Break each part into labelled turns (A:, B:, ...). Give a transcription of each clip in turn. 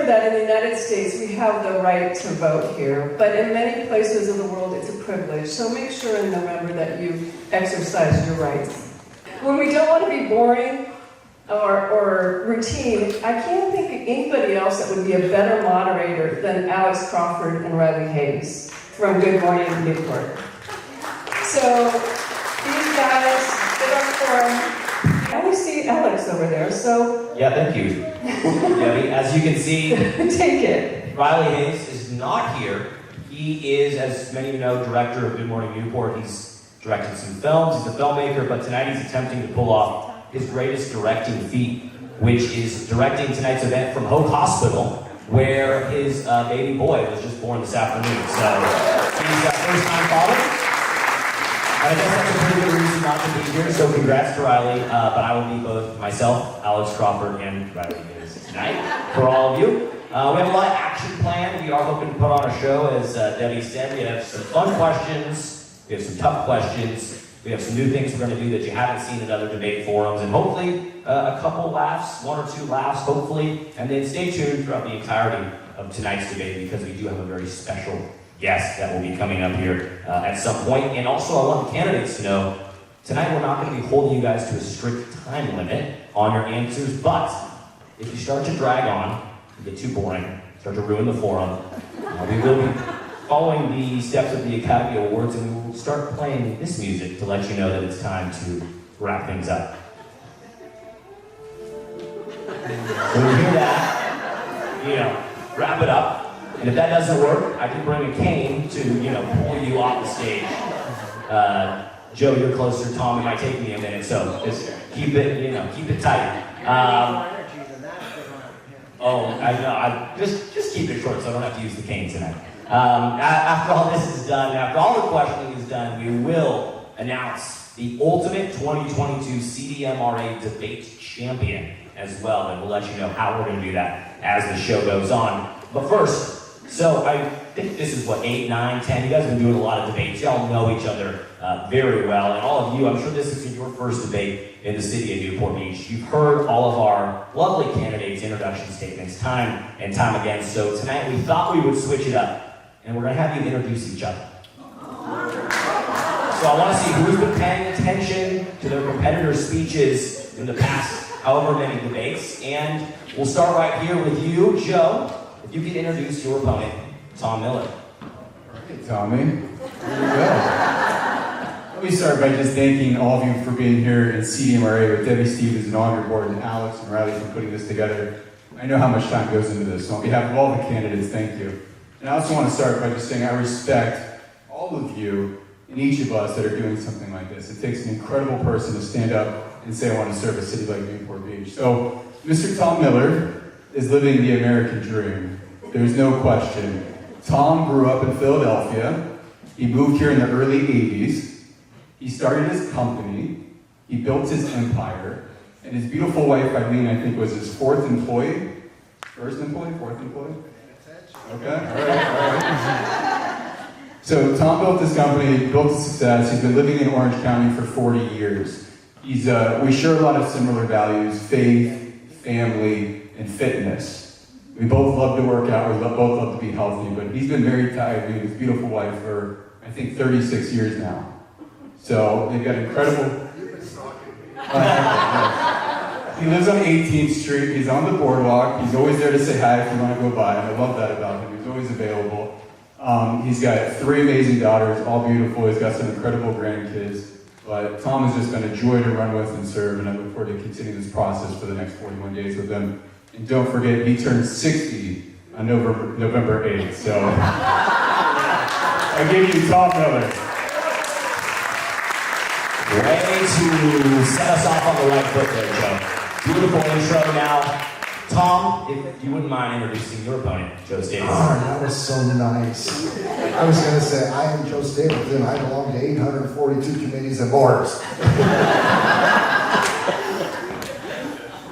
A: remember that in the United States, we have the right to vote here, but in many places of the world, it's a privilege. So make sure in November that you exercise your rights. When we don't want to be boring or routine, I can't think of anybody else that would be a better moderator than Alex Crawford and Riley Hayes from Good Morning Newport. So these guys did our forum. I always see Alex over there, so...
B: Yeah, thank you. Debbie, as you can see...
A: Take it.
B: Riley Hayes is not here. He is, as many of you know, director of Good Morning Newport. He's directed some films, he's a filmmaker, but tonight he's attempting to pull off his greatest directing feat, which is directing tonight's event from Hope Hospital, where his baby boy was just born this afternoon. So he's a first-time father. I guess that's a pretty good reason not to be here, so congrats to Riley, but I will be both myself, Alex Crawford, and Riley Hayes tonight for all of you. We have a lot of action planned. We are hoping to put on a show, as Debbie said. We have some fun questions, we have some tough questions, we have some new things we're going to do that you haven't seen in other debate forums, and hopefully a couple laughs, one or two laughs, hopefully, and then stay tuned throughout the entirety of tonight's debate because we do have a very special guest that will be coming up here at some point. And also, I want the candidates to know, tonight we're not going to be holding you guys to a strict time limit on your answers, but if you start to drag on, you get too boring, start to ruin the forum, we will be following the steps of the Academy Awards, and we will start playing this music to let you know that it's time to wrap things up. When you hear that, wrap it up. And if that doesn't work, I can bring a cane to, pull you off the stage. Joe, you're closer. Tom, it might take me a minute, so just keep it tight. I know. Just keep it short, so I don't have to use the cane tonight. After all this is done, after all the questioning is done, we will announce the ultimate 2022 CDMRA debate champion as well, and we'll let you know how we're going to do that as the show goes on. But first, so I think this is 8, 9, 10. You guys have been doing a lot of debates. Y'all know each other very well. And all of you, I'm sure this is your first debate in the city of Newport Beach. You've heard all of our lovely candidates' introduction statements time and time again. So tonight we thought we would switch it up. And we're going to have you introduce each other. So I want to see who's been paying attention to their competitors' speeches in the past however many debates. And we'll start right here with you, Joe. If you could introduce your opponent, Tom Miller.
C: Hey, Tommy. Here you go. Let me start by just thanking all of you for being here in CDMRA with Debbie Stevens and all your board, and Alex and Riley for putting this together. I know how much time goes into this, so on behalf of all the candidates, thank you. And I also want to start by just saying I respect all of you and each of us that are doing something like this. It takes an incredible person to stand up and say, I want to serve a city like Newport Beach. So, Mr. Tom Miller is living the American dream. There's no question. Tom grew up in Philadelphia. He moved here in the early 80s. He started his company. He built his empire. And his beautiful wife, Eileen, I think was his fourth employee. First employee? Fourth employee? Okay, all right. So Tom built this company, built a success. He's been living in Orange County for 40 years. We share a lot of similar values: faith, family, and fitness. We both love to work out, we both love to be healthy, but he's been married to Eileen, his beautiful wife, for, I think, 36 years now. So they've got incredible... He lives on 18th Street, he's on the boardwalk, he's always there to say hi if you want to go by, and I love that about him, he's always available. He's got 3 amazing daughters, all beautiful, he's got some incredible grandkids. But Tom has just been a joy to run with and serve, and I look forward to continuing this process for the next 41 days with him. And don't forget, he turns 60 on November 8th, so I give you Tom Miller.
B: Way to set us off on the right foot there, Joe. Beautiful intro now. Tom, if you wouldn't mind introducing your opponent, Joe Stapleton.
D: Oh, that was so nice. I was going to say, I am Joe Stapleton. I belong to 842 committees and boards.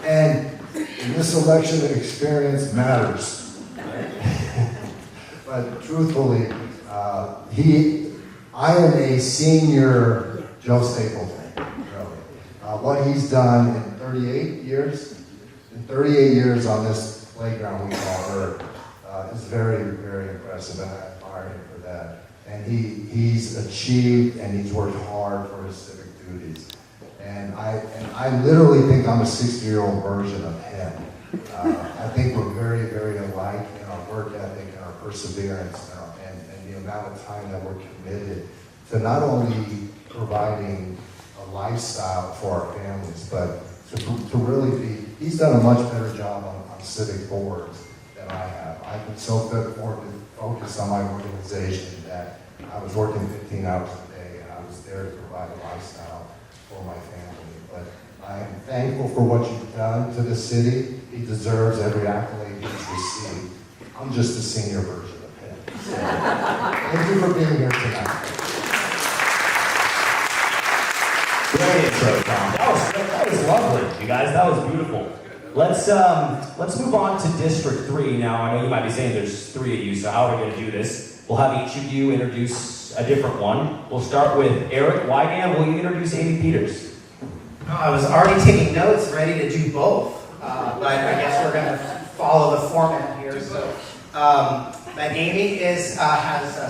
D: And in this election, experience matters. But truthfully, I am a senior Joe Stapleton. Really. What he's done in 38 years on this playground we call Earth. is very, very impressive, and I admire him for that. And he's achieved and he's worked hard for his civic duties. And I literally think I'm a 60-year-old version of him. I think we're very, very alike in our work ethic and our perseverance and the amount of time that we're committed to not only providing a lifestyle for our families, but to really be, he's done a much better job on civic boards than I have. I've been so focused on my organization that I was working 15 hours a day, and I was there to provide a lifestyle for my family. But I am thankful for what you've done to the city. He deserves every accolade he's received. I'm just a senior version of him. So, thank you for being here tonight.
B: Great intro, Tom. That was lovely, you guys. That was beautiful. Let's move on to District 3. Now, I know you might be saying there's 3 of you, so how are we going to do this? We'll have each of you introduce a different one. We'll start with Eric Wygand. Will you introduce Amy Peters?
E: No, I was already taking notes, ready to do both, but I guess we're going to follow the format here. So, but Amy has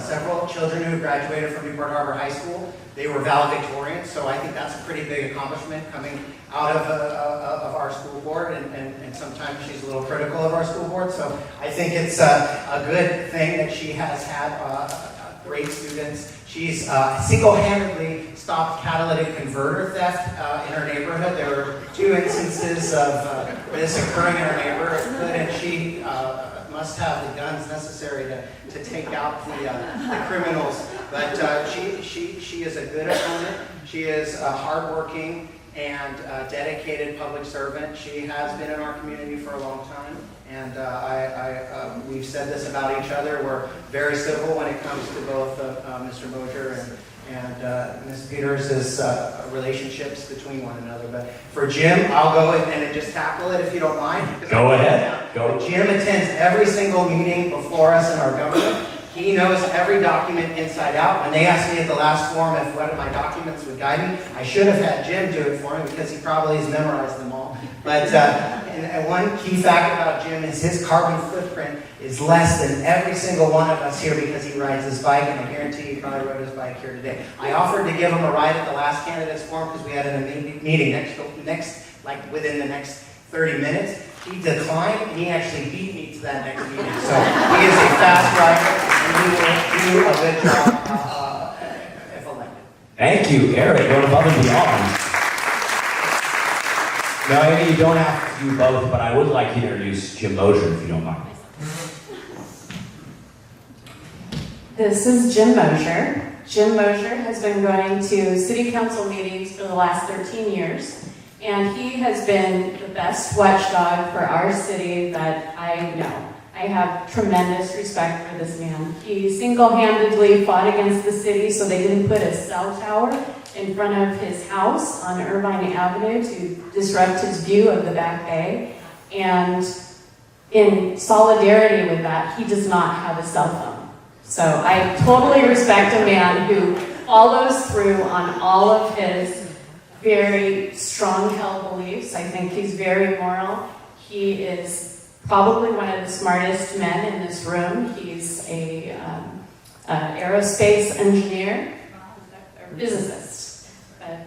E: several children who graduated from Newport Harbor High School. They were valedictorians, so I think that's a pretty big accomplishment coming out of our school board, and sometimes she's a little critical of our school board, so I think it's a good thing that she has had great students. She's single-handedly stopped catalytic converter theft in her neighborhood. There were 2 instances of this occurring in her neighborhood, and she must have the guns necessary to take out the criminals. But she is a good opponent. She is hardworking and dedicated public servant. She has been in our community for a long time, and we've said this about each other. We're very civil when it comes to both Mr. Mosier and Ms. Peters' relationships between one another. But for Jim, I'll go and just tackle it if you don't mind.
B: Go ahead. Go.
E: Jim attends every single meeting before us in our government. He knows every document inside out. When they asked me at the last forum if one of my documents would guide me, I should have had Jim do it for me because he probably has memorized them all. But and one key fact about Jim is his carbon footprint is less than every single one of us here because he rides his bike, and I guarantee he probably rode his bike here today. I offered to give him a ride at the last candidates forum because we had a meeting within the next 30 minutes. He declined, and he actually beat me to that next meeting. So he is a fast rider, and he will do a good job if elected.
B: Thank you, Eric. Going above and beyond. Now, Amy, you don't have to do both, but I would like you to introduce Jim Mosier, if you don't mind.
F: This is Jim Mosier. Jim Mosier has been going to city council meetings for the last 13 years, and he has been the best watchdog for our city that I know. I have tremendous respect for this man. He single-handedly fought against the city so they didn't put a cell tower in front of his house on Irvine Avenue to disrupt his view of the Back Bay. And in solidarity with that, he does not have a cell phone. So I totally respect a man who follows through on all of his very strong-held beliefs. I think he's very moral. He is probably one of the smartest men in this room. He's a aerospace engineer, or physicist. But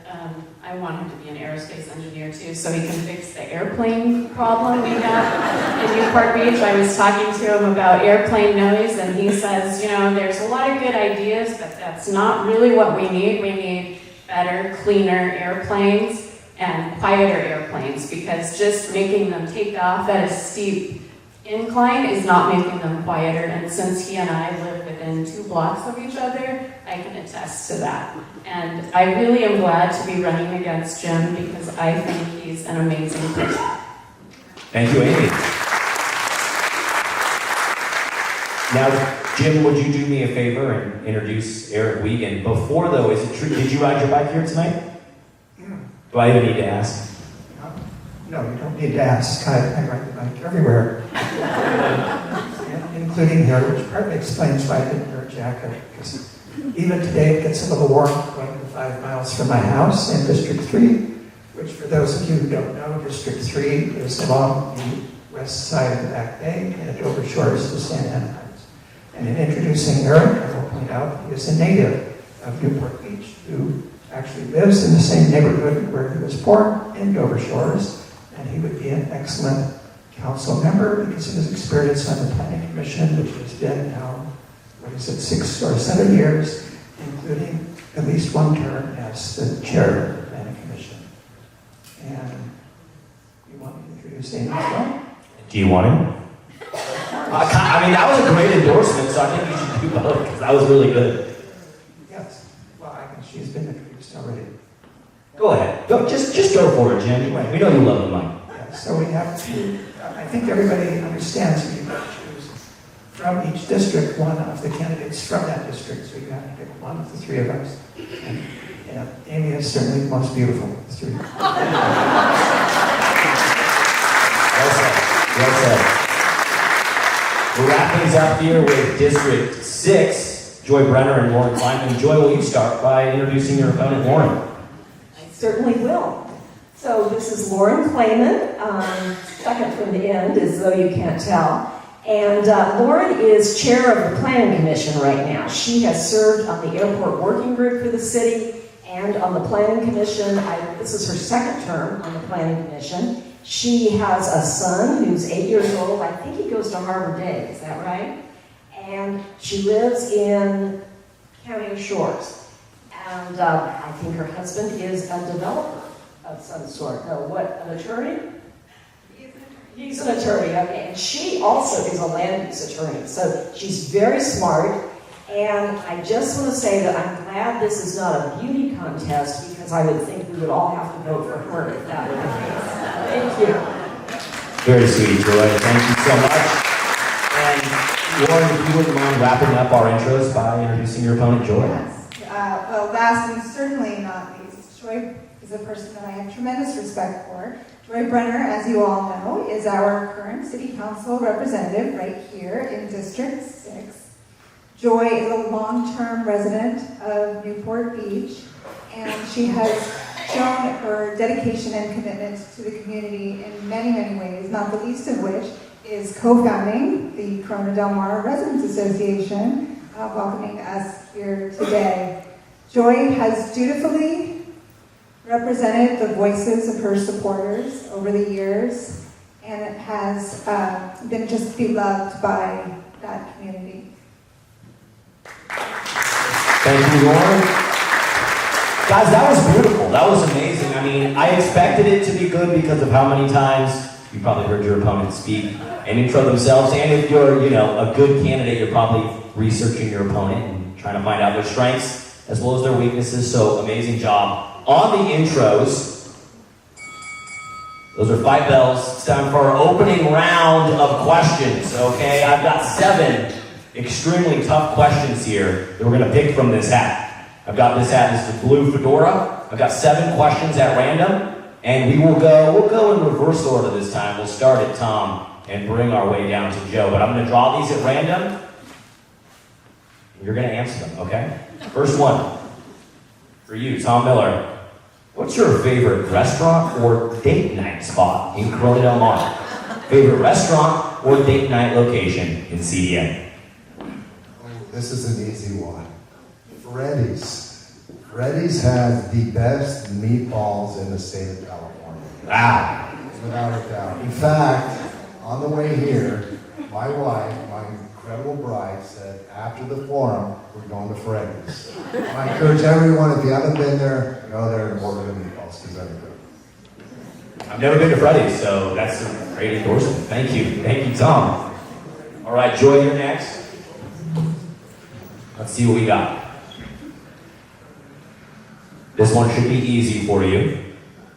F: I want him to be an aerospace engineer too, so he can fix the airplane problem we have in Newport Beach. I was talking to him about airplane noise, and he says, you know, there's a lot of good ideas, but that's not really what we need. We need better, cleaner airplanes and quieter airplanes, because just making them take off at a steep incline is not making them quieter. And since he and I live within 2 blocks of each other, I can attest to that. And I really am glad to be running against Jim because I think he's an amazing person.
B: Thank you, Amy. Now, Jim, would you do me a favor and introduce Eric Wiegand? Before, though, is it true, did you ride your bike here tonight? Do I even need to ask?
G: No, you don't need to ask. I ride the bike everywhere, including here, which partly explains why I didn't wear a jacket. Because even today it gets a little warm going 5 miles from my house in District 3, which for those of you who don't know, District 3 is along the west side of the Back Bay, and it Shores to San Ana. And in introducing Eric, I will point out he is a native of Newport Beach who actually lives in the same neighborhood where he was born in Dover Shores, and he would be an excellent council member because of his experience on the Planning Commission, which has been now, 6 or 7 years, including at least one term as the chair of the Planning Commission. And you want me to introduce Amy as well?
B: Do you want him? I mean, that was a great endorsement, so I think you should do both, because that was really good.
G: Yes. Well, she's been introduced already.
B: Go ahead. Just go for it, Jim. We know you love the mic.
G: Yeah, so we have to, I think everybody understands we have to choose from each district one of the candidates from that district, so you have to pick one of the three of us. And Amy is certainly the most beautiful of the three.
B: Well said. Well said. We'll wrap things up here with District 6, Joy Brenner and Lauren Kleinman. Joy, will you start by introducing your opponent, Lauren?
H: I certainly will. So this is Lauren Clayman, second from the end, as though you can't tell. And Lauren is chair of the Planning Commission right now. She has served on the airport working group for the city and on the Planning Commission. This is her second term on the Planning Commission. She has a son who's 8 years old. I think he goes to Harbor Day, is that right? And she lives in County Shores. And I think her husband is a developer of some sort. No, what, an attorney? He's an attorney, okay. And she also is a land use attorney. So she's very smart. And I just want to say that I'm glad this is not a beauty contest, because I would think we would all have to vote for her if that were the case. Thank you.
B: Very sweet, Joy. Thank you so much. And Lauren, if you wouldn't mind wrapping up our intros by introducing your opponent, Joy.
I: Yes. Well, last and certainly not least, Joy is a person that I have tremendous respect for. Joy Brenner, as you all know, is our current City Council representative right here in District 6. Joy is a long-term resident of Newport Beach, and she has shown her dedication and commitment to the community in many, many ways, not the least of which is co-founding the Corona Del Mar Residents Association, welcoming us here today. Joy has dutifully represented the voices of her supporters over the years, and has been just beloved by that community.
B: Thank you, Lauren. Guys, that was beautiful. That was amazing. I mean, I expected it to be good because of how many times you probably heard your opponent speak and intro themselves. And if you're, a good candidate, you're probably researching your opponent and trying to find out their strengths as well as their weaknesses. So amazing job. On the intros, those are 5 bells. It's time for our opening round of questions, okay? I've got 7 extremely tough questions here that we're going to pick from this hat. I've got this hat, this is the blue fedora. I've got 7 questions at random, and we'll go in reverse order this time. We'll start at Tom and bring our way down to Joe, but I'm going to draw these at random. You're going to answer them, okay? First one, for you, Tom Miller. What's your favorite restaurant or date night spot in Corona Del Mar? Favorite restaurant or date night location in CDM?
D: This is an easy one. Freddy's. Freddy's has the best meatballs in the state of California.
B: Wow.
D: Without a doubt. In fact, on the way here, my wife, my incredible bride, said after the forum, we're going to Freddy's. I encourage everyone, if you haven't been there, go there and order the meatballs, because they're good.
B: I've never been to Freddy's, so that's a great endorsement. Thank you. Thank you, Tom. All right, Joy, you're next. Let's see what we got. This one should be easy for you,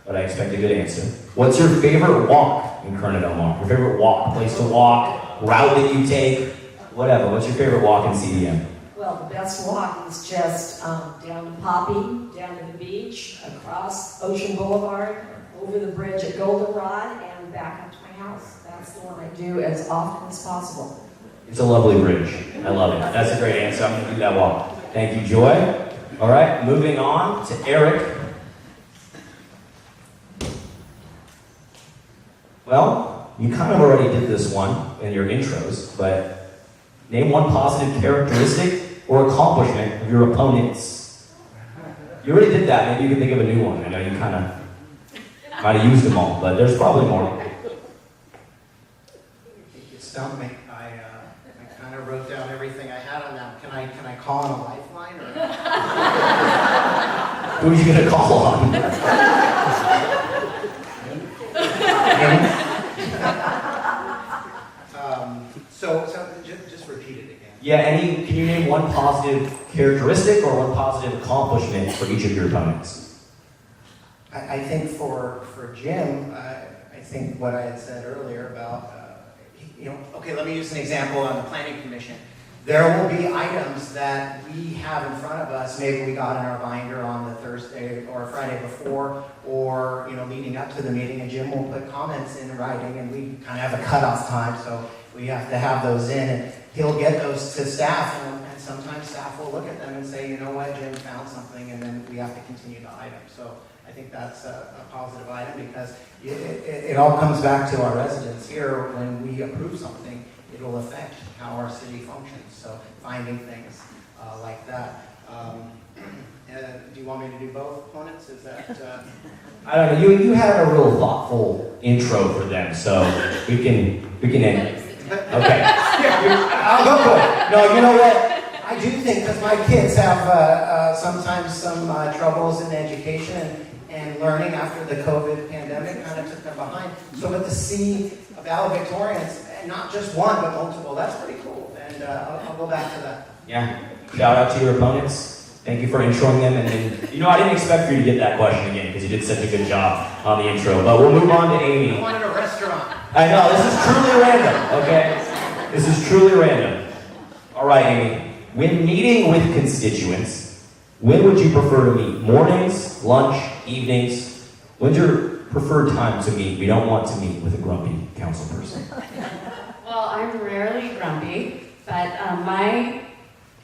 B: but I expect a good answer. What's your favorite walk in Corona Del Mar? Your favorite walk, place to walk, route that you take, whatever. What's your favorite walk in CDM?
H: Well, the best walk is just down to Poppy, down to the beach, across Ocean Boulevard, over the bridge at Goldenrod, and back up to my house. That's the one I do as often as possible.
B: It's a lovely bridge. I love it. That's a great answer. I'm going to do that walk. Thank you, Joy. All right, moving on to Eric. Well, You kind of already did this one in your intros, but name one positive characteristic or accomplishment of your opponents. You already did that. Maybe you can think of a new one. I know you kind of might have used them all, but there's probably more.
E: You stumped me. I kind of wrote down everything I had on that. Can I call on a lifeline or?
B: Who are you going to call on?
E: So just repeat it again.
B: Yeah, can you name one positive characteristic or one positive accomplishment for each of your opponents?
E: I think for Jim, I think what I had said earlier about, okay, let me use an example on the planning commission. There will be items that we have in front of us, maybe we got in our binder on the Thursday or Friday before, or leading up to the meeting, and Jim will put comments in writing, and we kind of have a cutoff time, so we have to have those in, and he'll get those to staff, and sometimes staff will look at them and say, you know what, Jim found something, and then we have to continue the item. So I think that's a positive item, because it all comes back to our residents here. When we approve something, it'll affect how our city functions. So finding things like that. Do you want me to do both opponents? Is that?
B: I don't know. You had a real thoughtful intro for them, so we can end it. Okay.
E: I'll go for it. No, you know what? I do think, because my kids have sometimes some troubles in education and learning after the COVID pandemic kind of took them behind. So, but to see valedictorians, and not just one, but multiple, that's pretty cool. And I'll go back to that.
B: Yeah. Shout out to your opponents. Thank you for introing them. And then, I didn't expect for you to get that question again, because you did such a good job on the intro. But we'll move on to Amy.
E: I wanted a restaurant.
B: I know, this is truly random, okay? This is truly random. All right, Amy. When meeting with constituents, when would you prefer to meet? Mornings, lunch, evenings? When's your preferred time to meet? We don't want to meet with a grumpy council person.
F: Well, I'm rarely grumpy, but my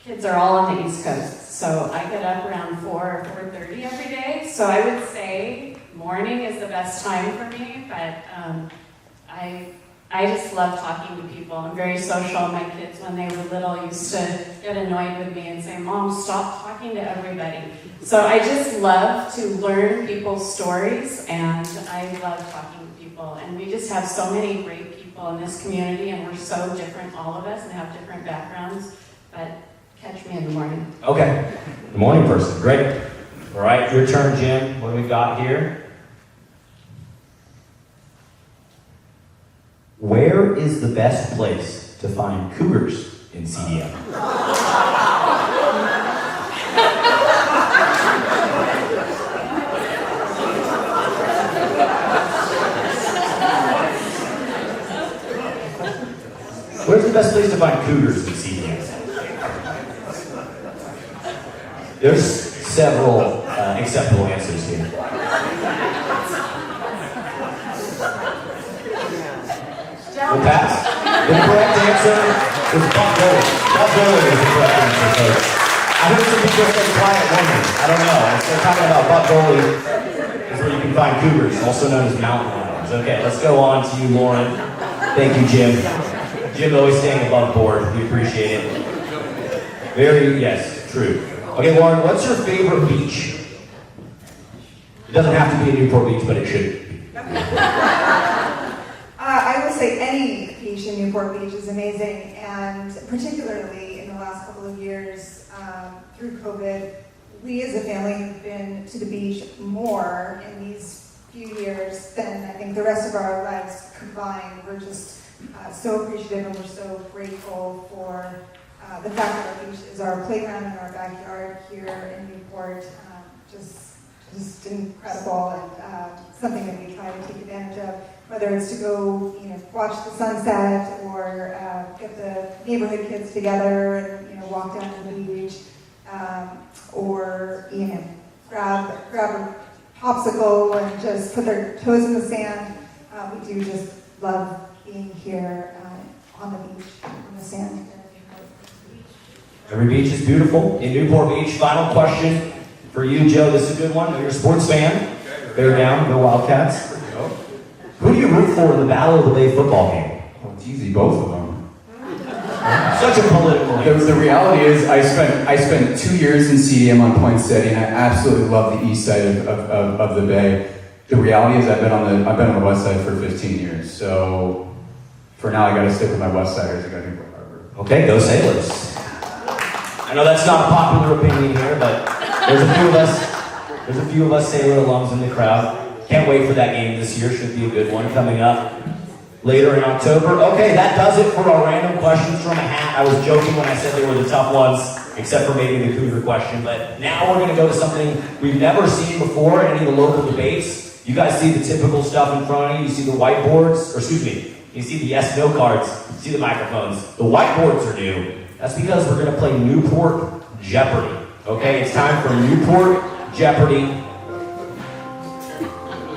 F: kids are all on the East Coast, so I get up around 4 or 4:30 every day. So I would say morning is the best time for me, but I just love talking to people. I'm very social. My kids, when they were little, used to get annoyed with me and say, "Mom, stop talking to everybody." So I just love to learn people's stories, and I love talking to people. And we just have so many great people in this community, and we're so different, all of us, and have different backgrounds. But catch me in the morning.
B: Okay. The morning person. Great. All right, your turn, Jim. What do we got here? Where is the best place to find cougars in CDM? Where's the best place to find cougars in CDM? There's several acceptable answers here. We'll pass. The correct answer is Buck Bowling. Buck Bowling is the correct answer, folks. I heard some people say Quiet Woman. I don't know. They're talking about Buck Bowling is where you can find cougars, also known as mountain lions. Okay, let's go on to you, Lauren. Thank you, Jim. Jim always staying above board. We appreciate it. Yes, true. Okay, Lauren, what's your favorite beach? It doesn't have to be a Newport Beach, but it should be.
I: I will say any beach in Newport Beach is amazing, and particularly in the last couple of years through COVID, we as a family have been to the beach more in these few years than I think the rest of our lives combined. We're just so appreciative, and we're so grateful for the fact that our beach is our playground in our backyard here in Newport. Just incredible, and something that we try to take advantage of, whether it's to go, watch the sunset, or get the neighborhood kids together and walk down to the beach, or grab a popsicle and just put their toes in the sand. We do just love being here on the beach, on the sand.
B: Every beach is beautiful in Newport Beach. Final question for you, Joe. This is a good one. You're a sports fan. Bear down, go Wildcats. Who do you you root for in the Battle of the Bay football game?
C: Oh, it's easy, both of them.
B: Such a political answer.
C: The reality is, I spent 2 years in CDM on point setting. I absolutely love the east side of the Bay. The reality is, I've been on the west side for 15 years. So for now, I got to stick with my west siders. I got to Newport Harbor.
B: Okay, go Sailors. I know that's not a popular opinion here, but there's a few of us. There's a few of us Sailor alums in the crowd. Can't wait for that game this year. Should be a good one coming up later in October. Okay, that does it for our random questions from a hat. I was joking when I said they were the tough ones, except for maybe the Cougar question. But now we're going to go to something we've never seen before in any of the local debates. You guys see the typical stuff in front of you. You see the whiteboards, or excuse me, you see the yes/no cards. You see the microphones. The whiteboards are new. That's because we're going to play Newport Jeopardy. Okay, it's time for Newport Jeopardy.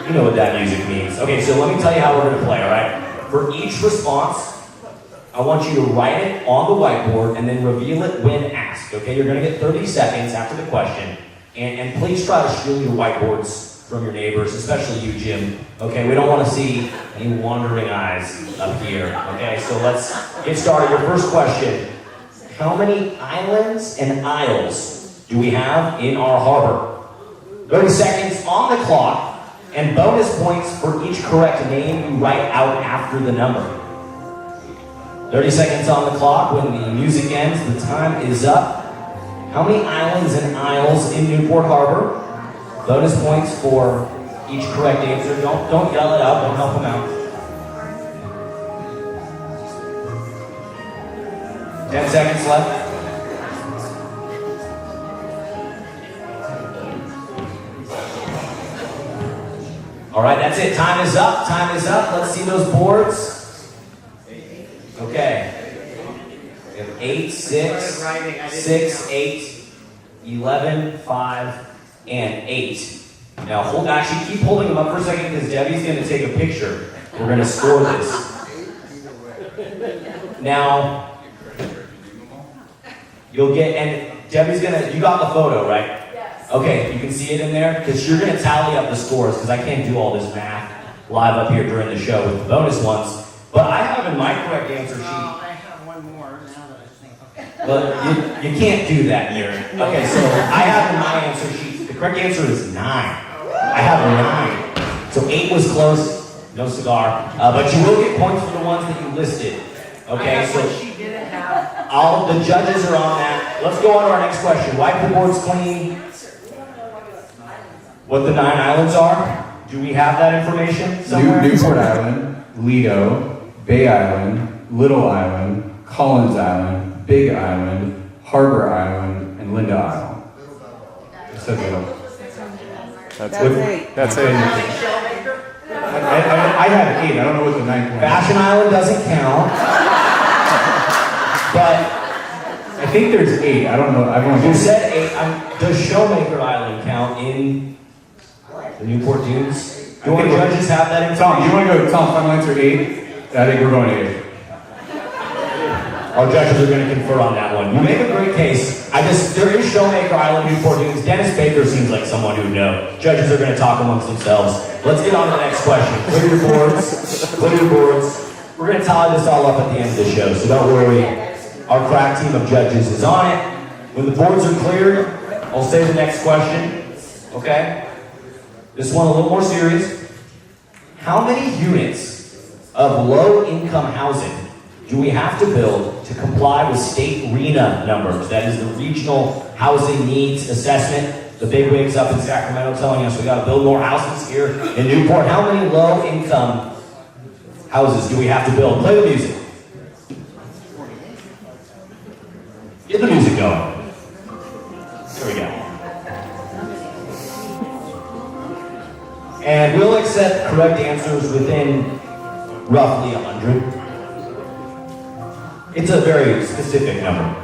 B: You know what that music means. Okay, so let me tell you how we're going to play, all right? For each response, I want you to write it on the whiteboard and then reveal it when asked, okay? You're going to get 30 seconds after the question. And please try to shield your whiteboards from your neighbors, especially you, Jim. Okay, we don't want to see any wandering eyes up here. Okay, so let's get started. Your first question. How many islands and isles do we have in our harbor? 30 seconds on the clock. And bonus points for each correct name you write out after the number. 30 seconds on the clock. When the music ends, the time is up. How many islands and isles in Newport Harbor? Bonus points for each correct answer. Don't yell it out. Don't help them out. 10 seconds left. All right, that's it. Time is up. Time is up. Let's see those boards. Okay. We have 8, 6, 6, 8, 11, 5, and 8. Now, actually, keep holding them up for a second because Debbie's going to take a picture. We're going to score this. Now, you'll get, and Debbie's going to, you got the photo, right? Okay, you can see it in there? Because you're going to tally up the scores, because I can't do all this math live up here during the show with the bonus ones. But I have in my correct answer sheet.
E: I have one more now that I think.
B: But you can't do that here. Okay, so I have in my answer sheet, the correct answer is 9. I have 9. So 8 was close, no cigar. But you will get points for the ones that you listed. Okay, so
E: she didn't have.
B: all the judges are on that. Let's go on to our next question. Wipe the boards clean. What the 9 islands are? Do we have that information somewhere?
C: Newport Island, Lido, Bay Island, Little Island, Collins Island, Big Island, Harbor Island, and Linda Island. It says Little. That's 8. I had 8. I don't know what the 9th one is.
B: Fashion Island doesn't count. But
C: I think there's 8. I don't know. I've only
B: you said 8. Does Showmaker Island count in the Newport Dunes? Do our judges have that information?
C: Tom, you want to go? Tom, final answer 8. I think we're going 8.
B: Our judges are going to confer on that one. You make a great case. There is Showmaker Island, Newport Dunes. Dennis Baker seems like someone who'd know. Judges are going to talk amongst themselves. Let's get on to the next question. Clear your boards. Clear your boards. We're going to tally this all up at the end of the show, so don't worry. Our crack team of judges is on it. When the boards are cleared, I'll say the next question. Okay? This one a little more serious. How many units of low-income housing do we have to build to comply with state RHNA numbers? That is the Regional Housing Needs Assessment. The bigwigs up in Sacramento telling us we got to build more houses here in Newport. How many low-income houses do we have to build? Play the music. Get the music going. There we go. And we'll accept correct answers within roughly 100. It's a very specific number.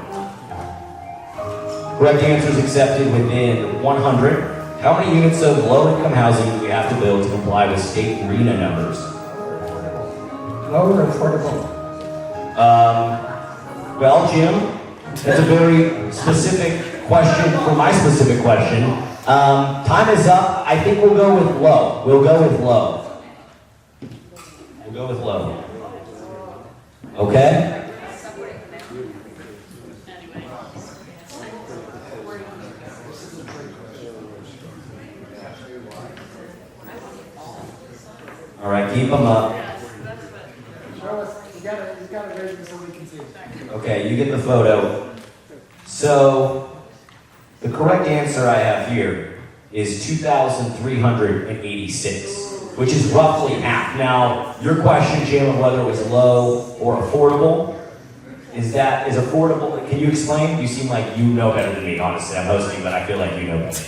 B: Correct answers accepted within 100. How many units of low-income housing do we have to build to comply with state RHNA numbers?
G: Low or affordable?
B: Well, Jim, that's a very specific question for my specific question. Time is up. I think we'll go with low. We'll go with low. go with low. Okay? All right, keep them up. Okay, you get the photo. So, the correct answer I have here is 2,386, which is roughly half. Now, your question, Jim, of whether it was low or affordable, is affordable? Can you explain? You seem like you know better than me, honestly. I'm hosting, but I feel like you know better.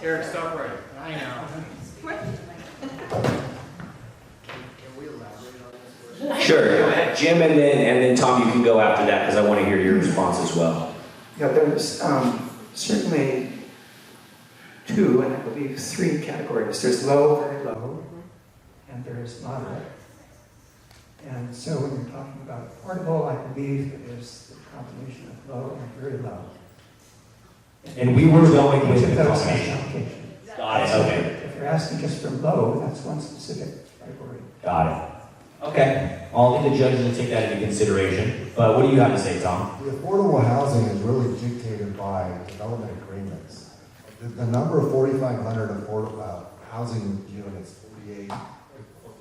J: Eric, stop right. I know.
B: Sure, go ahead. Jim, and then Tom, you can go after that because I want to hear your response as well.
G: Yeah, there's certainly two, and I believe three categories. There's low, very low, and there's moderate. And so when you're talking about affordable, I believe it is the combination of low and very low.
B: And we were going with
G: Each of
B: the
G: those has
B: combination.
G: application.
B: Got it, okay.
G: If you're asking just for low, that's one specific category.
B: Got it. Okay, I'll leave the judges to take that into consideration. But what do you have to say, Tom?
D: The affordable housing is really dictated by development agreements. The number of 4,500 affordable housing units, 48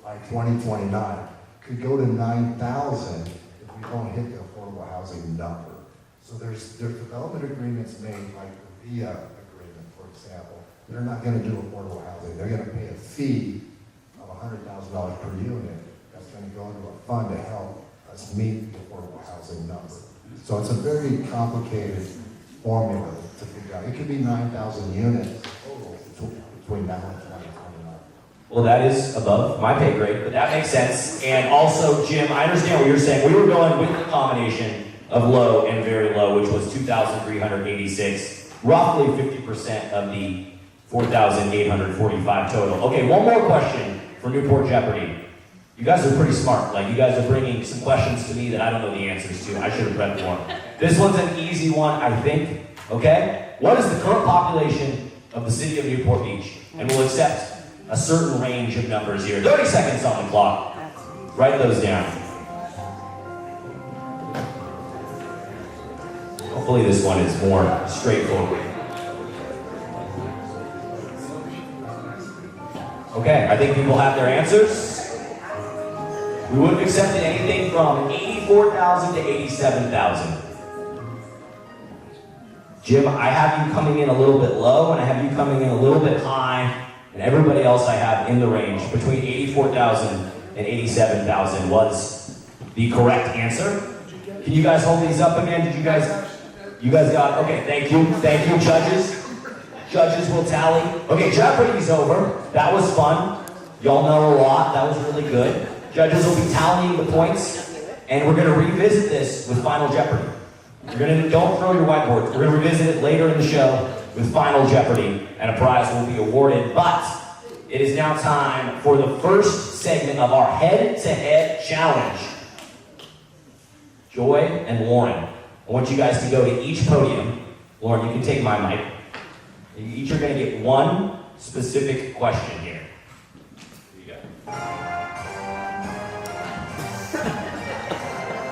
D: by 2029, could go to 9,000 if we don't hit the affordable housing number. So there's development agreements made, like the VIA agreement, for example. They're not going to do affordable housing. They're going to pay a fee of $100,000 per unit. That's going to go into a fund to help us meet the affordable housing number. So it's a very complicated formula to figure out. It could be 9,000 units total between now and 2029.
B: Well, that is above my pay grade, but that makes sense. And also, Jim, I understand what you're saying. We were going with the combination of low and very low, which was 2,386, roughly 50% of the 4,845 total. Okay, one more question for Newport Jeopardy. You guys are pretty smart. Like, you guys are bringing some questions to me that I don't know the answers to. I should have prepped more. This one's an easy one, I think. Okay? What is the current population of the city of Newport Beach? And we'll accept a certain range of numbers here. 30 seconds on the clock. Write those down. Hopefully this one is more straightforward. Okay, I think people have their answers. We would have accepted anything from 84,000 to 87,000. Jim, I have you coming in a little bit low, and I have you coming in a little bit high, and everybody else I have in the range. Between 84,000 and 87,000 was the correct answer. Can you guys hold these up again? You guys got, okay, thank you, judges. Judges will tally. Okay, Jeopardy's over. That was fun. Y'all know a lot. That was really good. Judges will be tallying the points, and we're going to revisit this with Final Jeopardy. Don't throw your whiteboards. We're going to revisit it later in the show with Final Jeopardy, and a prize will be awarded. But it is now time for the first segment of our head-to-head challenge. Joy and Lauren, I want you guys to go to each podium. Lauren, you can take my mic. You each are going to get one specific question here. Here you go.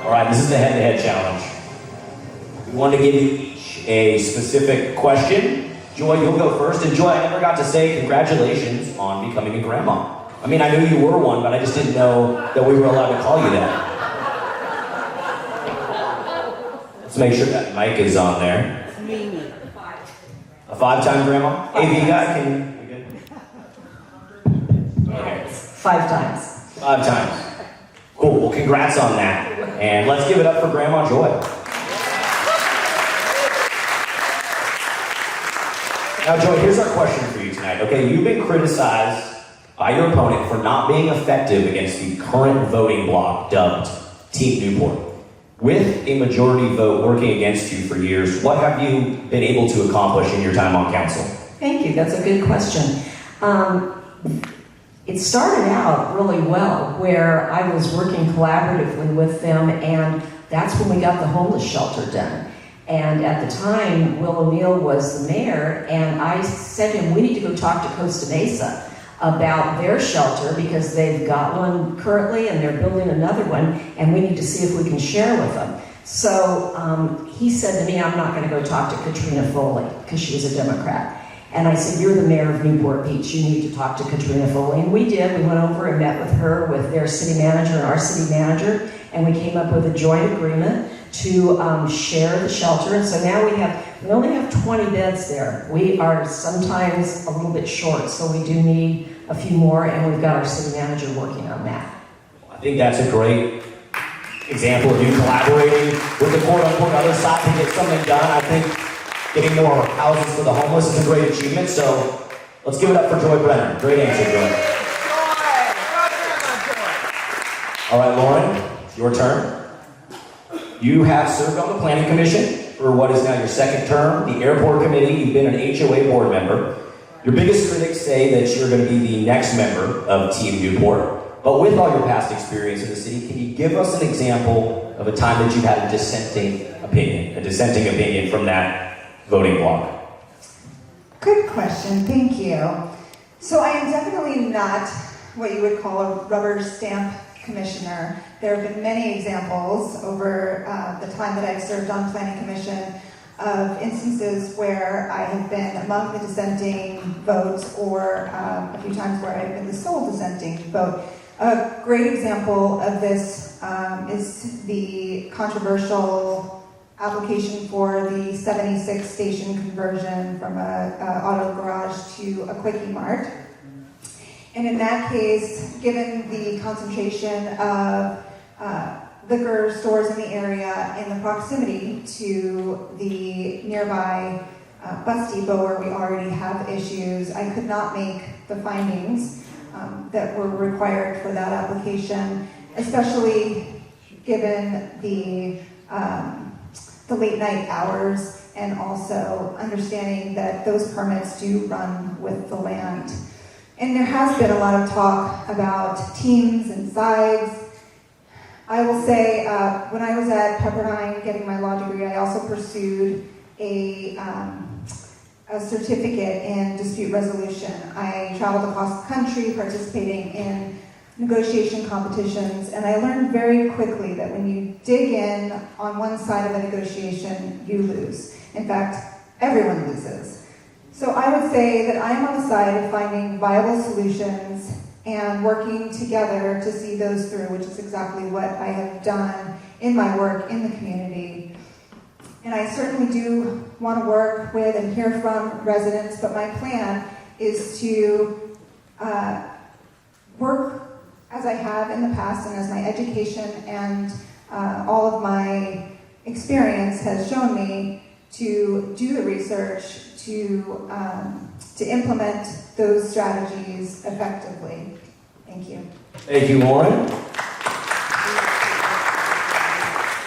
B: All right, this is the head-to-head challenge. We want to give you each a specific question. Joy, you'll go first. And Joy, I never got to say congratulations on becoming a grandma. I mean, I knew you were one, but I just didn't know that we were allowed to call you that. Let's make sure that mic is on there. A 5-time grandma? AV guy, can you? Okay.
H: 5 times.
B: 5 times. Cool, well congrats on that. And let's give it up for Grandma Joy. Now Joy, here's our question for you tonight. Okay, you've been criticized by your opponent for not being effective against the current voting bloc dubbed Team Newport. With a majority vote working against you for years, what have you been able to accomplish in your time on council?
H: Thank you. That's a good question. It started out really well, where I was working collaboratively with them, and that's when we got the homeless shelter done. And at the time, Will O'Neill was the mayor, and I said to him, we need to go talk to Costa Mesa about their shelter because they've got one currently and they're building another one, and we need to see if we can share with them. So he said to me, I'm not going to go talk to Katrina Foley because she's a Democrat. And I said, you're the mayor of Newport Beach. You need to talk to Katrina Foley. And we did. We went over and met with her, with their city manager and our city manager, and we came up with a joint agreement to share the shelter. And so now we only have 20 beds there. We are sometimes a little bit short, so we do need a few more, and we've got our city manager working on that.
B: I think that's a great example of you collaborating with the quote-unquote other side to get something done. I think getting more houses for the homeless is a great achievement, so let's give it up for Joy Brenner. Great answer, Joy. All right, Lauren, your turn. You have served on the Planning Commission for what is now your second term, the Airport Committee. You've been an HOA board member. Your biggest critics say that you're going to be the next member of Team Newport. But with all your past experience in the city, can you give us an example of a time that you've had a dissenting opinion from that voting bloc?
I: Good question, thank you. So I am definitely not what you would call a rubber stamp commissioner. There have been many examples over the time that I've served on Planning Commission of instances where I have been among the dissenting votes, or a few times where I've been the sole dissenting vote. A great example of this is the controversial application for the 76 station conversion from a auto garage to a Quickie Mart. And in that case, given the concentration of liquor stores in the area and the proximity to the nearby bus depot where we already have issues, I could not make the findings that were required for that application, especially given the late night hours, and also understanding that those permits do run with the land. And there has been a lot of talk about teams and sides. I will say, when I was at Pepperdine getting my law degree, I also pursued a certificate in dispute resolution. I traveled across the country participating in negotiation competitions, and I learned very quickly that when you dig in on one side of a negotiation, you lose. In fact, everyone loses. So I would say that I am on the side of finding viable solutions and working together to see those through, which is exactly what I have done in my work in the community. And I certainly do want to work with and hear from residents, but my plan is to work as I have in the past, and as my education and all of my experience has shown me, to do the research, to implement those strategies effectively. Thank you.
B: Thank you, Lauren.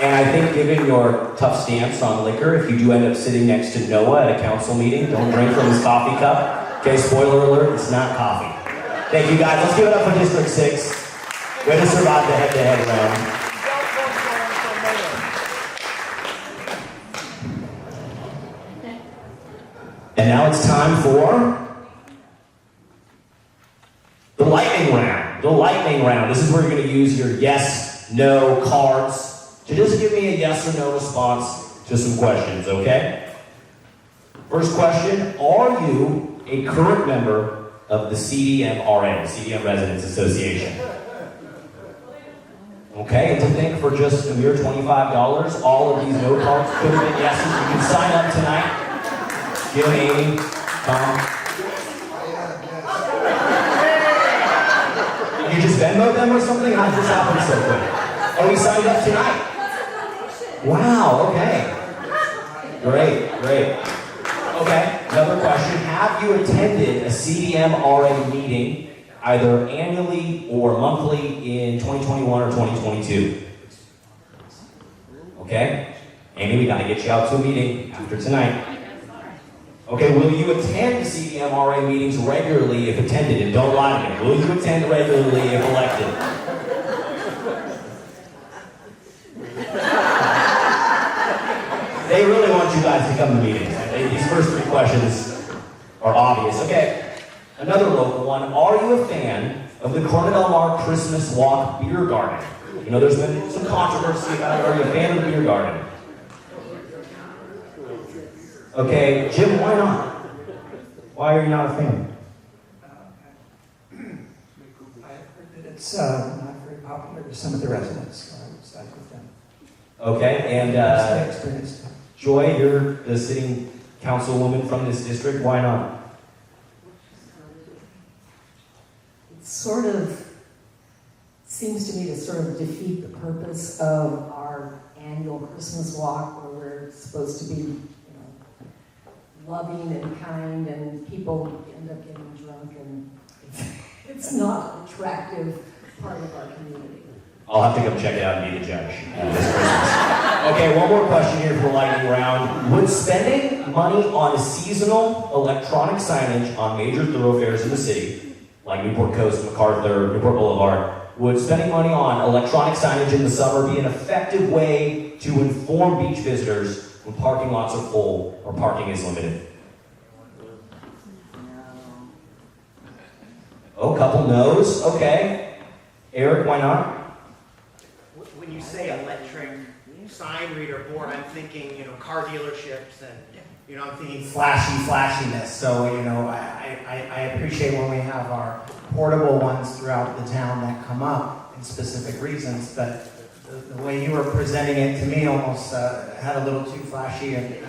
B: And I think, given your tough stance on liquor, if you do end up sitting next to Noah at a council meeting, don't drink from his coffee cup. Okay, spoiler alert, it's not coffee. Thank you, guys. Let's give it up for District 6. Way to survive the head-to-head round. And now it's time for the lightning round. The lightning round. This is where you're going to use your yes, no cards to just give me a yes or no response to some questions, okay? First question, are you a current member of the CDMRA, CDM Residents Association? Okay, and to think for just a mere $25, all of these no cards could have been yeses. You can sign up tonight. Jim, Amy, Tom. You just Venmo them or something? How did this happen so quick? Oh, we signed up tonight. Wow, okay. Great. Okay, another question. Have you attended a CDMRA meeting either annually or monthly in 2021 or 2022? Okay. Amy, we gotta get you out to a meeting after tonight. Okay, will you attend CDMRA meetings regularly if attended? And don't lie to me. Will you attend regularly if elected? They really want you guys to come to meetings. These first three questions are obvious. Okay, Another local one, are you a fan of the Corona Del Mar Christmas Walk Beer Garden? You know, there's been some controversy about it. Are you a fan of the beer garden? Okay, Jim, why not? Why are you not a fan?
G: I heard that it's not very popular with some of the residents, so I would side with them.
B: Okay, and
G: Experience.
B: Joy, you're the sitting councilwoman from this district. Why not?
H: It sort of seems to me to sort of defeat the purpose of our annual Christmas walk, where we're supposed to be, you know, loving and kind, and people end up getting drunk, and it's not an attractive part of our community.
B: I'll have to come check it out and be the judge this Christmas. Okay, one more question here for the lightning round. Would spending money on seasonal electronic signage on major thoroughfares in the city, like Newport Coast, MacArthur, Newport Boulevard, would spending money on electronic signage in the summer be an effective way to inform beach visitors when parking lots are full or parking is limited? Oh, couple no's. Okay. Eric, why not?
E: When you say electric sign reader board, I'm thinking, car dealerships and, I'm thinking flashiness. So, I appreciate when we have our portable ones throughout the town that come up in specific reasons, but the way you were presenting it to me almost had a little too flashy, and it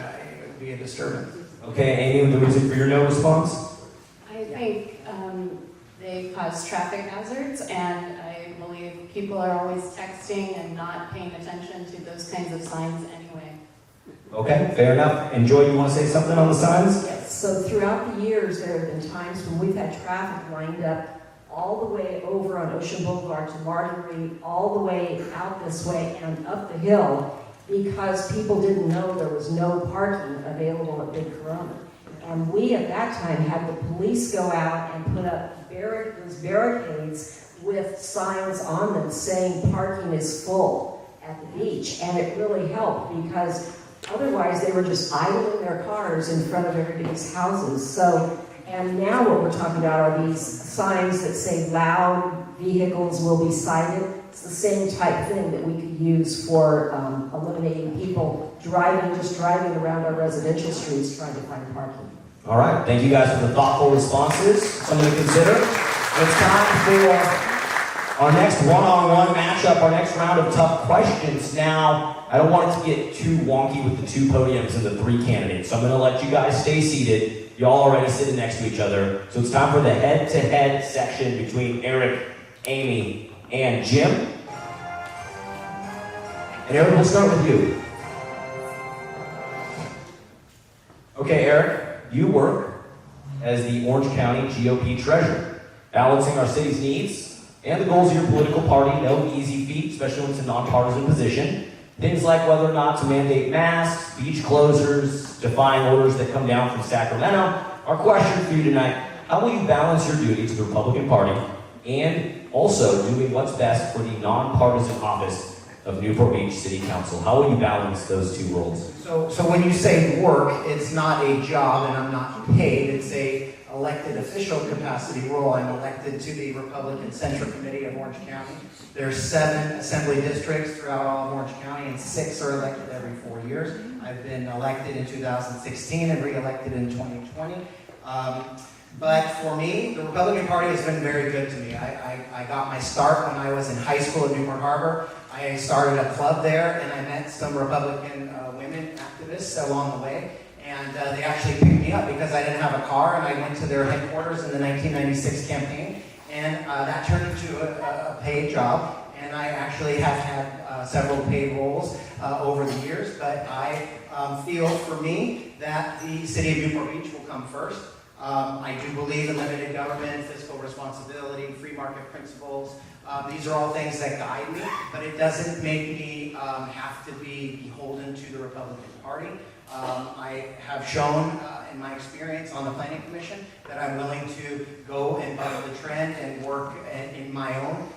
E: would be a disturbance.
B: Okay, Amy, the reason for your no response?
F: I think they cause traffic hazards, and I believe people are always texting and not paying attention to those kinds of signs anyway.
B: Okay, fair enough. And Joy, you want to say something on the signs?
H: Yes, so throughout the years, there have been times when we've had traffic lined up all the way over on Ocean Boulevard to Martin Reed, all the way out this way and up the hill, because people didn't know there was no parking available at Big Corona. And we, at that time, had the police go out and put up those barricades with signs on them saying parking is full at the beach. And it really helped, because otherwise they were just idling their cars in front of everybody's houses. So, and now what we're talking about are these signs that say loud vehicles will be cited. It's the same type thing that we could use for eliminating people just driving around our residential streets trying to find parking.
B: All right, thank you guys for the thoughtful responses. Something to consider. It's time for our next one-on-one matchup, our next round of tough questions. Now, I don't want it to get too wonky with the two podiums and the three candidates, so I'm going to let you guys stay seated. Y'all already sitting next to each other. So it's time for the head-to-head section between Eric, Amy, and Jim. And Eric, we'll start with you. Okay, Eric, you work as the Orange County GOP treasurer, balancing our city's needs and the goals of your political party. No easy feat, especially when it's a nonpartisan position. Things like whether or not to mandate masks, beach closures, defying orders that come down from Sacramento. Our question for you tonight, how will you balance your duty to the Republican Party and also doing what's best for the nonpartisan office of Newport Beach City Council? How will you balance those two roles?
E: So when you say work, it's not a job and I'm not paid. It's a elected official capacity role. I'm elected to the Republican Central Committee of Orange County. There's 7 assembly districts throughout all of Orange County, and 6 are elected every 4 years. I've been elected in 2016 and re-elected in 2020. But for me, the Republican Party has been very good to me. I got my start when I was in high school at Newport Harbor. I started a club there, and I met some Republican women activists along the way. And they actually picked me up because I didn't have a car, and I went to their headquarters in the 1996 campaign. And that turned into a paid job. And I actually have had several paid roles over the years. But I feel, for me, that the city of Newport Beach will come first. I do believe in limited government, fiscal responsibility, free market principles. These are all things that guide me, but it doesn't make me have to be beholden to the Republican Party. I have shown in my experience on the Planning Commission that I'm willing to go and buck the trend and work in my own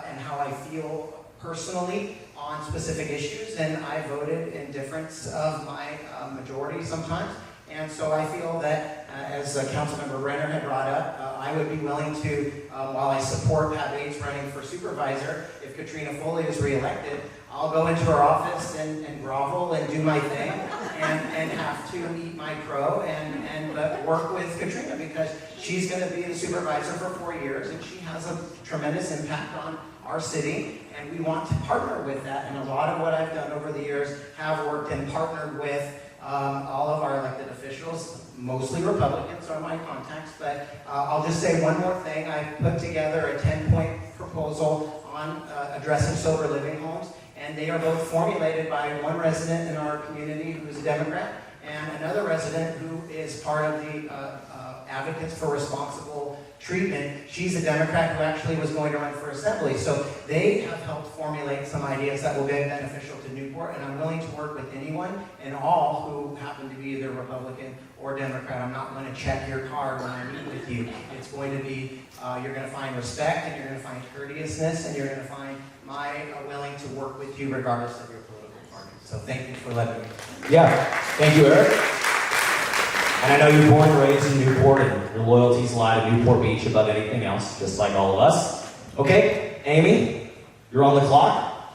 E: and how I feel personally on specific issues, and I voted in difference of my majority sometimes. And so I feel that as Councilmember Renner had brought up, I would be willing to, while I support Pat Bates running for supervisor, if Katrina Foley is reelected, I'll go into her office and grovel and do my thing and have to eat my crow and work with Katrina because she's going to be the supervisor for 4 years and she has a tremendous impact on our city and we want to partner with that. And a lot of what I've done over the years have worked and partnered with all of our elected officials, mostly Republicans are my contacts, but I'll just say one more thing. I put together a 10-point proposal on addressing sober living homes. And they are both formulated by one resident in our community who is a Democrat and another resident who is part of the Advocates for Responsible Treatment. She's a Democrat who actually was going to run for assembly. So they have helped formulate some ideas that will be beneficial to Newport. And I'm willing to work with anyone and all who happen to be either Republican or Democrat. I'm not going to check your card when I meet with you. It's going to be, you're going to find respect and you're going to find courteousness and you're going to find my willing to work with you regardless of your political party. So thank you for letting me.
B: Yeah, thank you, Eric. And I know you're born and raised in Newport, and your loyalties lie to Newport Beach above anything else, just like all of us. Okay, Amy, you're on the clock.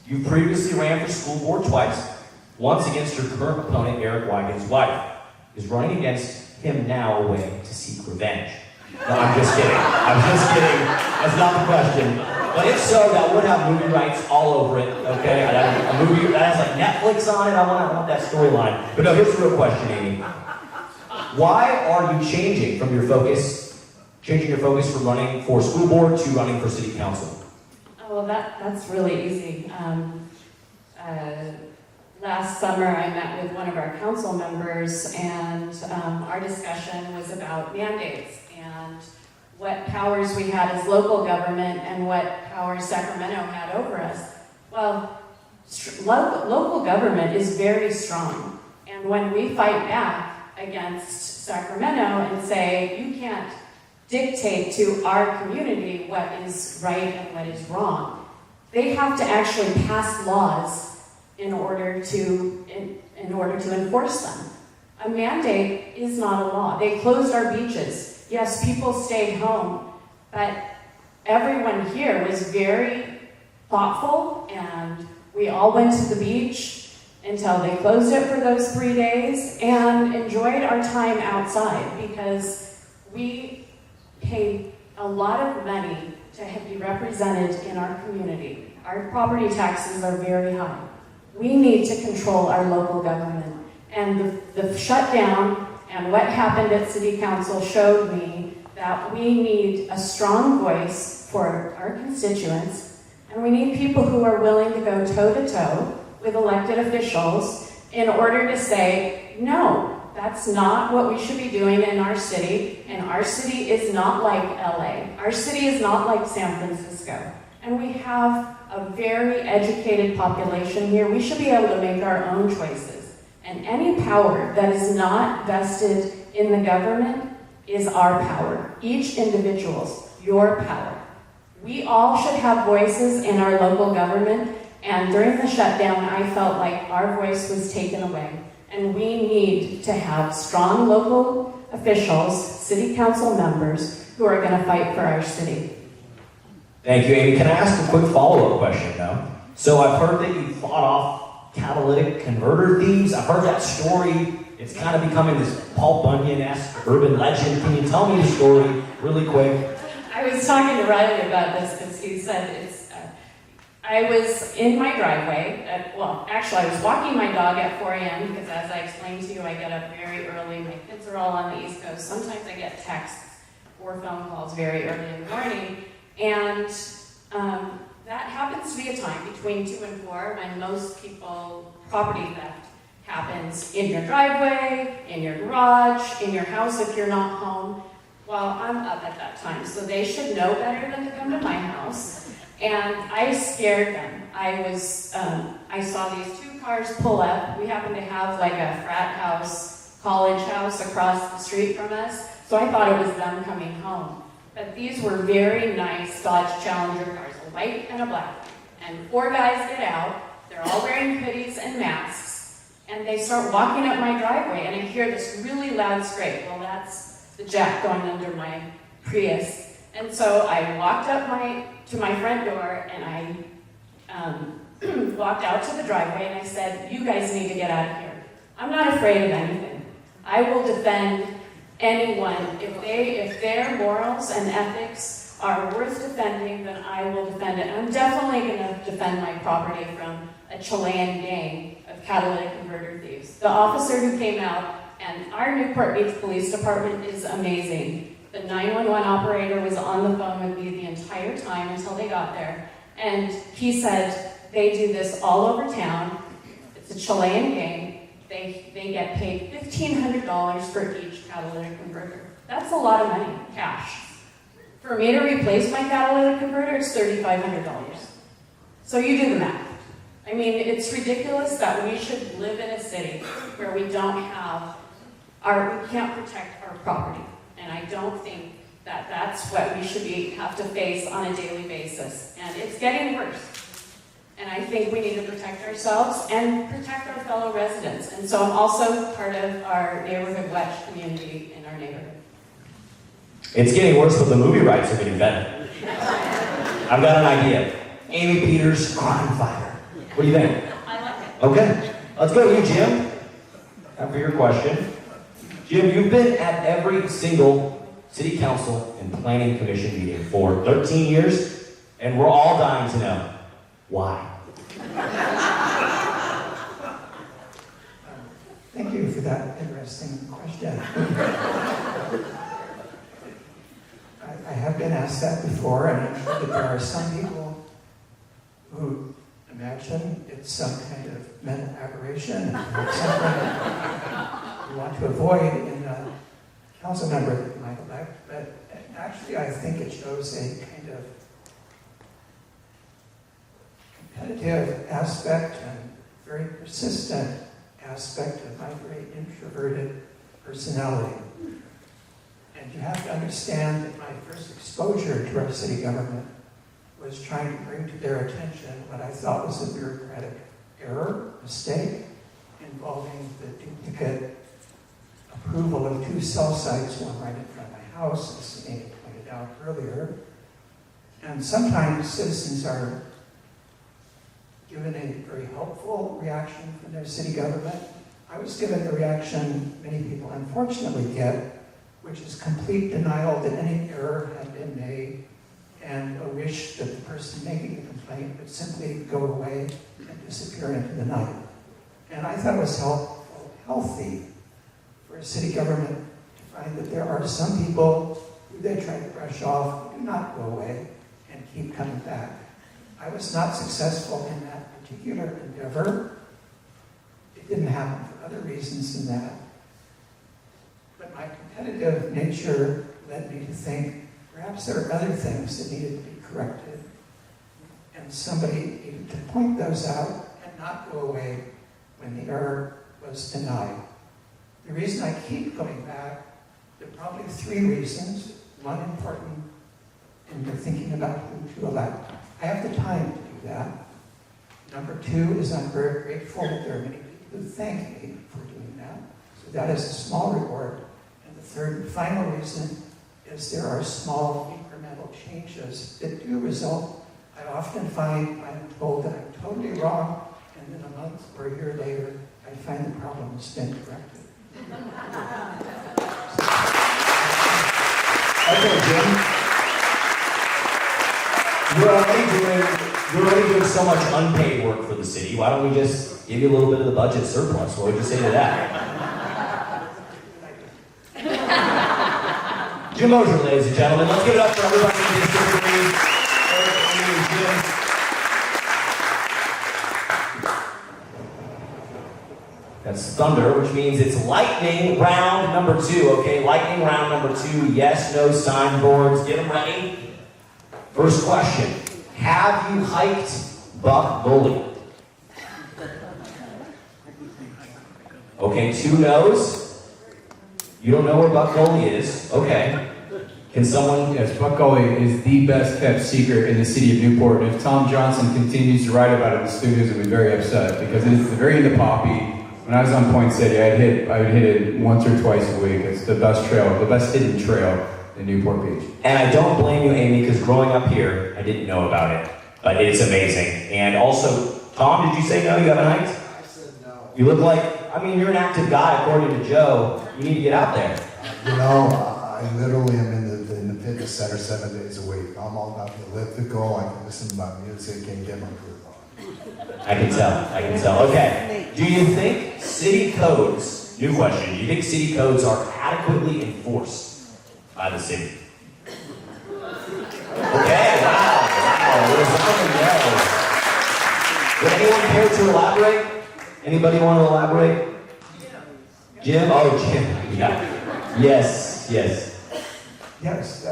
B: You previously ran for school board twice, once against your current opponent, Eric Weigen's wife, is running against him now away to seek revenge. No, I'm just kidding. I'm just kidding. That's not the question. But if so, that would have movie rights all over it, okay? A movie that has like Netflix on it, I want that storyline. But no, here's the real question, Amy. Why are you changing your focus from running for school board to running for city council?
F: Oh, well, that's really easy. Last summer, I met with one of our council members, and our discussion was about mandates and what powers we had as local government and what powers Sacramento had over us. Well, local government is very strong, and when we fight back against Sacramento and say, you can't dictate to our community what is right and what is wrong, they have to actually pass laws in order to enforce them. A mandate is not a law. They closed our beaches. Yes, people stayed home, but everyone here was very thoughtful and we all went to the beach until they closed it for those 3 days and enjoyed our time outside because we paid a lot of money to be represented in our community. Our property taxes are very high. We need to control our local government. And the shutdown and what happened at City Council showed me that we need a strong voice for our constituents, and we need people who are willing to go toe-to-toe with elected officials in order to say, no, that's not what we should be doing in our city, and our city is not like LA. Our city is not like San Francisco. And we have a very educated population here. We should be able to make our own choices. And any power that is not vested in the government is our power. Each individual's your power. We all should have voices in our local government. And during the shutdown, I felt like our voice was taken away. And we need to have strong local officials, city council members, who are going to fight for our city.
B: Thank you, Amy. Can I ask a quick follow-up question, though? So I've heard that you fought off catalytic converter thieves. I've heard that story. It's kind of becoming this Paul Bunyan-esque urban legend. Can you tell me the story really quick?
F: I was talking to Riley about this because he said it's I was in my driveway, I was walking my dog at 4 a.m. because as I explained to you, I get up very early. My kids are all on the East Coast. Sometimes I get texts or phone calls very early in the morning. And that happens to be a time between 2 and 4 when most people, property theft happens in your driveway, in your garage, in your house if you're not home. Well, I'm up at that time, so they should know better than to come to my house. And I scared them. I saw these 2 cars pull up. We happen to have like a frat house, college house across the street from us. So I thought it was them coming home. But these were very nice Dodge Challenger cars, a white and a black one. And 4 guys get out. They're all wearing hoodies and masks. And and they start walking up my driveway, and I hear this really loud scrape. Well, that's the jack going under my Prius. And so I walked up to my front door, and I walked out to the driveway, and I said, you guys need to get out of here. I'm not afraid of anything. I will defend anyone. If their morals and ethics are worth defending, then I will defend it. I'm definitely going to defend my property from a Chilean gang of catalytic converter thieves. The officer who came out, and our Newport Beach Police Department is amazing. The 911 operator was on the phone with me the entire time until they got there, and he said they do this all over town. It's a Chilean gang. They get paid $1,500 for each catalytic converter. That's a lot of money, cash. For me to replace my catalytic converter, it's $3,500. So you do the math. I mean, it's ridiculous that we should live in a city where we can't protect our property. And I don't think that that's what we should have to face on a daily basis. And it's getting worse. And I think we need to protect ourselves and protect our fellow residents. And so I'm also part of our neighborhood watch community in our neighborhood.
B: It's getting worse, but the movie rights are getting better. I've got an idea. Amy Peters, crime fighter. What do you think?
F: I like it.
B: Okay, let's go to you, Jim. Time for your question. Jim, you've been at every single city council and planning commission meeting for 13 years, and we're all dying to know why.
G: Thank you for that interesting question. I have been asked that before, and I'm sure that there are some people who imagine it's some kind of mental aberration, or something you want to avoid in a council member that you might elect. But actually, I think it shows a kind of competitive aspect and very persistent aspect of my very introverted personality. And you have to understand that my first exposure to our city government was trying to bring to their attention what I thought was a bureaucratic error, mistake, involving the duplicate approval of 2 cell sites, one right in front of my house, as Amy pointed out earlier. And sometimes citizens are given a very helpful reaction from their city government. I was given the reaction many people unfortunately get, which is complete denial that any error had been made and a wish that the person making the complaint would simply go away and disappear into the night. And I thought it was healthy for a city government to find that there are some people who they try to brush off, who do not go away and keep coming back. I was not successful in that particular endeavor. It didn't happen for other reasons than that. But my competitive nature led me to think perhaps there are other things that needed to be corrected. And somebody needed to point those out and not go away when the error was denied. The reason I keep going back, there are probably 3 reasons. One important in your thinking about who to elect. I have the time to do that. Number 2 is I'm very grateful that there are many people who thank me for doing that. So that is a small reward. And the third and final reason is there are small incremental changes that do result. I often find I'm told that I'm totally wrong, and then a month or a year later, I find the problem has been corrected.
B: Okay, Jim. You're already doing so much unpaid work for the city. Why don't we just give you a little bit of the budget surplus? What would you say to that? Jim Mosier, ladies and gentlemen. Let's give it up for everybody in District 3. Jim. That's thunder, which means it's lightning round number 2, okay? Lightning round number 2, yes, no signboards. Get them ready. First question, have you hiked Buck Gully? Okay, 2 no's. You don't know where Buck Gully is. Okay. Can someone...
C: Yes, Buck Gully is the best kept secret in the city of Newport. And if Tom Johnson continues to write about it, the studios will be very upset because it's the very end of Poppy. When I was on Point City, I would hit it once or twice a week. It's the best trail, the best hidden trail in Newport Beach.
B: And I don't blame you, Amy, because growing up here, I didn't know about it. But it's amazing. And also, Tom, did you say no? You haven't hiked?
D: I said no.
B: You look like, I mean, you're an active guy, according to Joe. You need to get out there.
D: You know, I literally am in the fitness center 7 days a week. I'm all about the elliptical. I can listen to my music and get my groove on.
B: I can tell. Okay. Do you think city codes, new question, do you think city codes are adequately enforced by the city? Okay, wow. Would anyone care to elaborate? Anybody want to elaborate? Jim? Oh, Jim. Yeah. Yes.
G: Yes,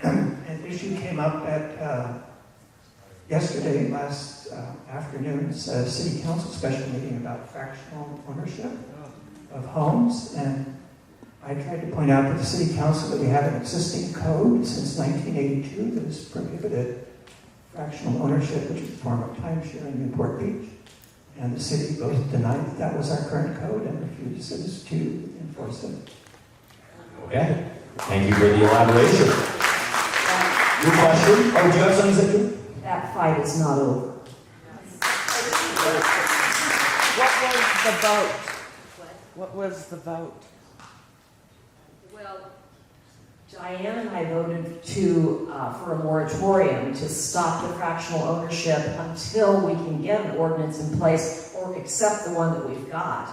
G: an issue came up at yesterday, last afternoon's city council special meeting about fractional ownership of homes, and I tried to point out to the city council that we have an existing code since 1982 that has prohibited fractional ownership, which is a form of timeshare in Newport Beach. And the city both denied that that was our current code and refused to enforce it.
B: Okay. Thank you for the elaboration. Your question? Oh, do you have something to say, Jim?
H: That fight is not over.
K: What was the vote?
H: Well, Diane and I voted for a moratorium to stop the fractional ownership until we can get an ordinance in place or accept the one that we've got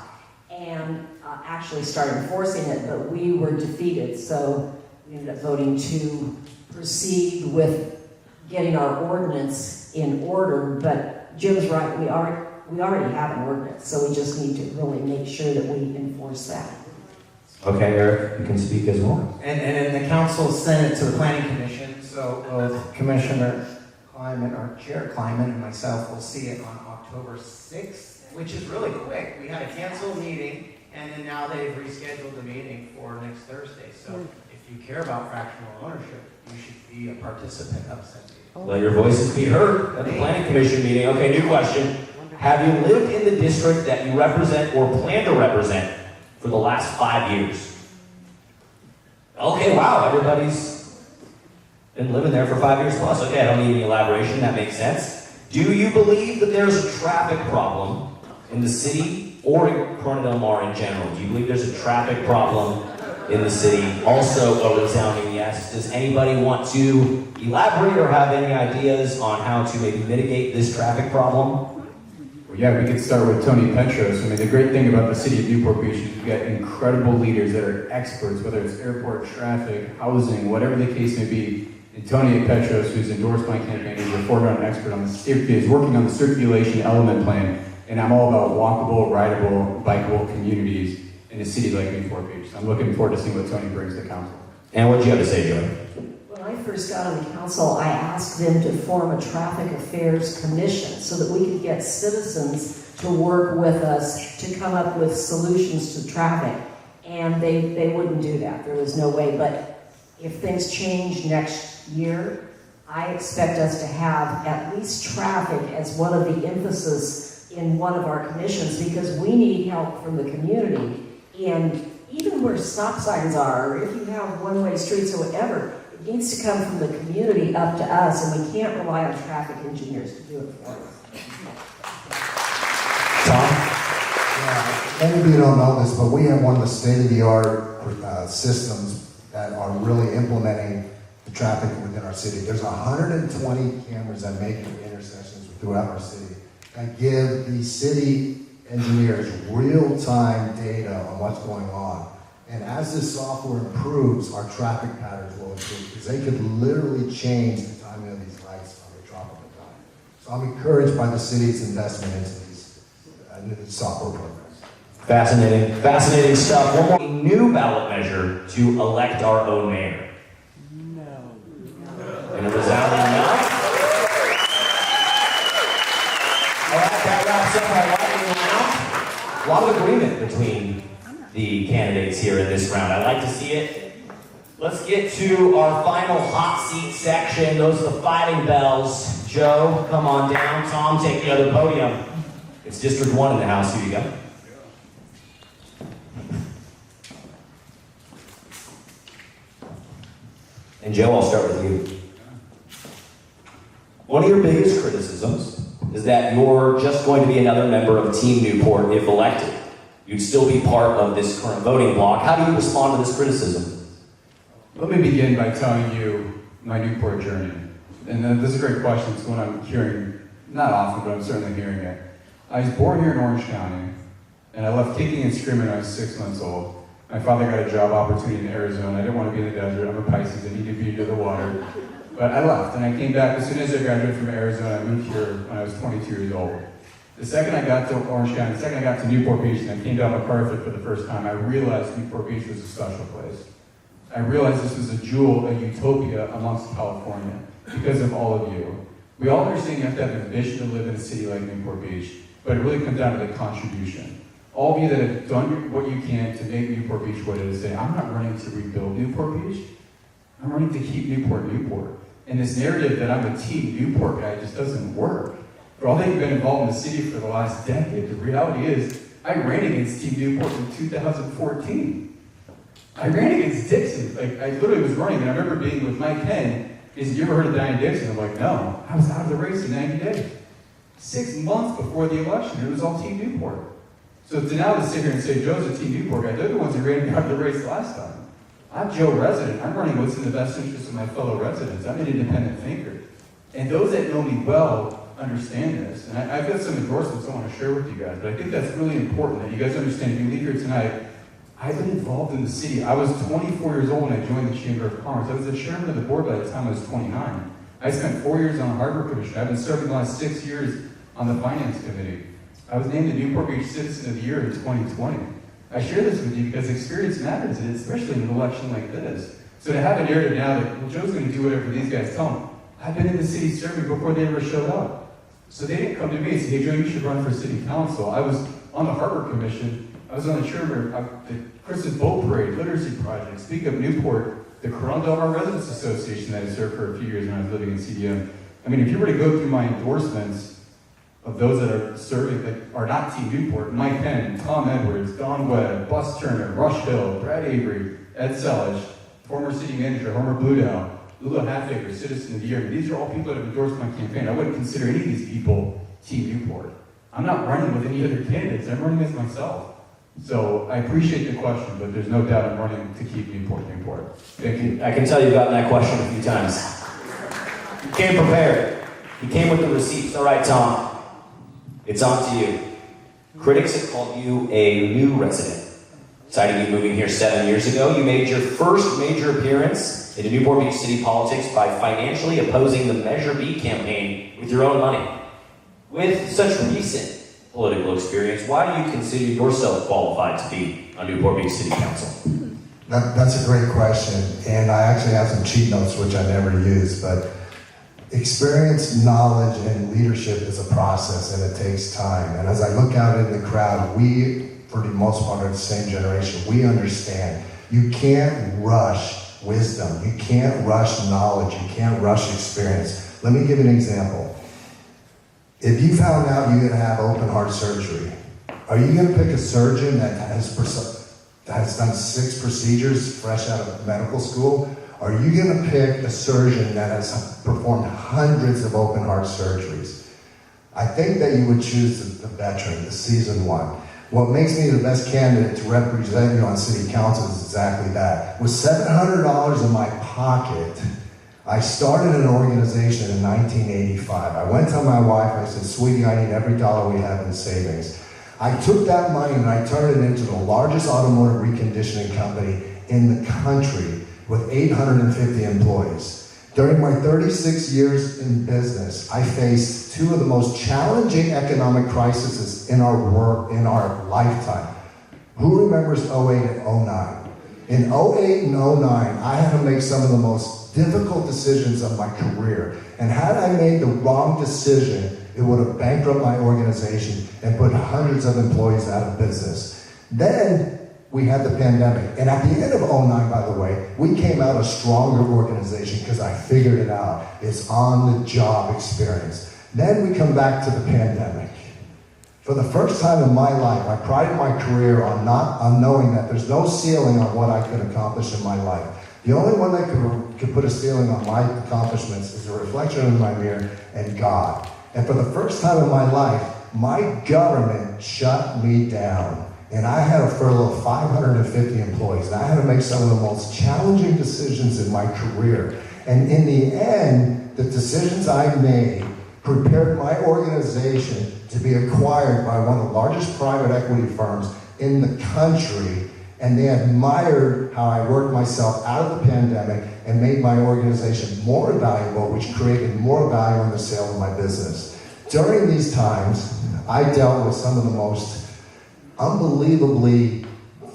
H: and actually start enforcing it, but we were defeated, so we ended up voting to proceed with getting our ordinance in order. But Jim's right, we already have an ordinance, so we just need to really make sure that we enforce that.
B: Okay, Eric, you can speak as well.
E: And the council sent it to the planning commission, so both Commissioner Kleiman, or Chair Kleiman, and myself will see it on October 6th, which is really quick. We had a canceled meeting, and then now they've rescheduled the meeting for next Thursday. So if you care about fractional ownership, you should be a participant of said meeting.
B: Let your voices be heard at the planning commission meeting. Okay, new question. Have you lived in the district that you represent or plan to represent for the last 5 years? Okay, wow, everybody's been living there for 5 years plus. Okay, I don't need any elaboration, that makes sense. Do you believe that there's a traffic problem in the city or in Corona Del Mar in general? Do you believe there's a traffic problem in the city? Also a resounding yes. Does anybody want to elaborate or have any ideas on how to maybe mitigate this traffic problem?
C: Well, yeah, we could start with Tony Petros. I mean, the great thing about the city of Newport Beach is we've got incredible leaders that are experts, whether it's airport, traffic, housing, whatever the case may be. And Tony Petros, who's endorsed my campaign, is a foreground expert on is working on the circulation element plan. And I'm all about walkable, rideable, bikeable communities in a city like Newport Beach. So I'm looking forward to seeing what Tony brings to council.
B: And what do you have to say, Joey?
H: When I first got on the council, I asked them to form a traffic affairs commission so that we could get citizens to work with us to come up with solutions to traffic. And they wouldn't do that. There was no way. But if things change next year, I expect us to have at least traffic as one of the emphasis in one of our commissions, because we need help from the community. And even where stop signs are, or if you have one-way streets or whatever, it needs to come from the community up to us, and we can't rely on traffic engineers to do it for us.
B: Tom?
D: Yeah, many of you don't know this, but we have one of the state-of-the-art systems that are really implementing the traffic within our city. There's 120 cameras that make intersections throughout our city that give the city engineers real-time data on what's going on. And as this software improves, our traffic patterns will improve, because they could literally change the timing of these lights on the drop of a dime. So I'm encouraged by the city's investment into these new software programs.
B: Fascinating stuff. One more new ballot measure to elect our own mayor.
K: No.
B: And a resounding no. All right, that wraps up our lightning round. A lot of agreement between the candidates here in this round. I like to see it. Let's get to our final hot seat section. Those are the fighting bells. Joe, come on down. Tom, take the other podium. It's District 1 in the house. Here you go. And Joe, I'll start with you. One of your biggest criticisms is that you're just going to be another member of Team Newport if elected. You'd still be part of this current voting bloc. How do you respond to this criticism?
C: Let me begin by telling you my Newport journey. And this is a great question. It's one I'm hearing, not often, but I'm certainly hearing it. I was born here in Orange County, and I left kicking and screaming when I was 6 months old. My father got a job opportunity in Arizona. I didn't want to be in the desert. I'm a Pisces. I need to be near the water. But I left, and I came back as soon as I graduated from Arizona. I moved here when I was 22 years old. The second I got to Orange County, the second I got to Newport Beach, and I came down MacArthur for the first time, I realized Newport Beach was a special place. I realized this was a jewel, a utopia amongst California because of all of you. We all understand you have to have a vision to live in a city like Newport Beach, but it really comes down to the contribution. All of you that have done what you can to make Newport Beach what it is today. I'm not running to rebuild Newport Beach. I'm running to keep Newport Newport. And this narrative that I'm a Team Newport guy just doesn't work. For all that you've been involved in the city for the last decade, the reality is I ran against Team Newport in 2014. I ran against Dixon. Like, I literally was running, and I remember being with Mike Henn. Is you ever heard of Diane Dixon? I'm like, no. I was out of the race in 90 days. 6 months before the election, it was all Team Newport. So to now to sit here and say Joe's a Team Newport guy, they're the ones who ran out of the race last time. I'm Joe resident. I'm running what's in the best interest of my fellow residents. I'm an independent thinker. And those that know me well understand this. And I've got some endorsements I want to share with you guys, but I think that's really important that you guys understand. If you leave here tonight, I've been involved in the city. I was 24 years old when I joined the Chamber of Commerce. I was the chairman of the board by the time I was 29. I spent 4 years on the Harbor Commission. I've been serving the last 6 years on the Finance Committee. I was named the Newport Beach Citizen of the Year in 2020. I share this with you because experience matters, and especially in an election like this. So to have a narrative now that, well, Joe's going to do whatever these guys tell him. I've been in the city serving before they ever showed up. So they didn't come to me and say, hey, Joe, you should run for city council. I was on the Harbor Commission. I was on the chairman of the Christmas Boat Parade, Literacy Project. Speak of Newport, the Corona Del Mar Residents Association that I served for a few years when I was living in CDM. I mean, if you were to go through my endorsements of those that are serving, that are not Team Newport, Mike Penn, Tom Edwards, Don Webb, Bus Turner, Rush Hill, Brad Avery, Ed Selledge, former city manager, Homer Bluedow, Lula Halfaker, Citizen of the Year. I mean, these are all people that have endorsed my campaign. I wouldn't consider any of these people Team Newport. I'm not running with any other candidates. I'm running as myself. So I appreciate the question, but there's no doubt I'm running to keep Newport Newport. Thank you.
B: I can tell you've gotten that question a few times. You came prepared. You came with the receipts. All right, Tom. It's on to you. Critics have called you a new resident, citing you moving here 7 years ago. You made your first major appearance into Newport Beach city politics by financially opposing the Measure B campaign with your own money. With such recent political experience, why do you consider yourself qualified to be on Newport Beach City Council?
D: That's a great question, and I actually have some cheat notes which I never use, but experience, knowledge, and leadership is a process, and it takes time. And as I look out in the crowd, we, for the most part, are the same generation. We understand. You can't rush wisdom. You can't rush knowledge. You can't rush experience. Let me give you an example. If you found out you're going to have open heart surgery, are you going to pick a surgeon that has done 6 procedures fresh out of medical school? Are you going to pick a surgeon that has performed hundreds of open heart surgeries? I think that you would choose the veteran, the seasoned one. What makes me the best candidate to represent you on city council is exactly that. With $700 in my pocket, I started an organization in 1985. I went to my wife, I said, sweetie, I need every dollar we have in savings. I took that money and I turned it into the largest automotive reconditioning company in the country with 850 employees. During my 36 years in business, I faced 2 of the most challenging economic crises in our lifetime. Who remembers 08 and 09? In 08 and 09, I had to make some of the most difficult decisions of my career. And had I made the wrong decision, it would have bankrupted my organization and put hundreds of employees out of business. Then we had the pandemic. And at the end of 09, by the way, we came out a stronger organization because I figured it out. It's on-the-job experience. Then we come back to the pandemic. For the first time in my life, I prided my career on knowing that there's no ceiling on what I could accomplish in my life. The only one that could put a ceiling on my accomplishments is a reflection in my mirror and God. And for the first time in my life, my government shut me down. And I had a furlough of 550 employees. And I had to make some of the most challenging decisions in my career. And in the end, the decisions I made prepared my organization to be acquired by one of the largest private equity firms in the country. And they admired how I worked myself out of the pandemic and made my organization more valuable, which created more value in the sale of my business. During these times, I dealt with some of the most unbelievably,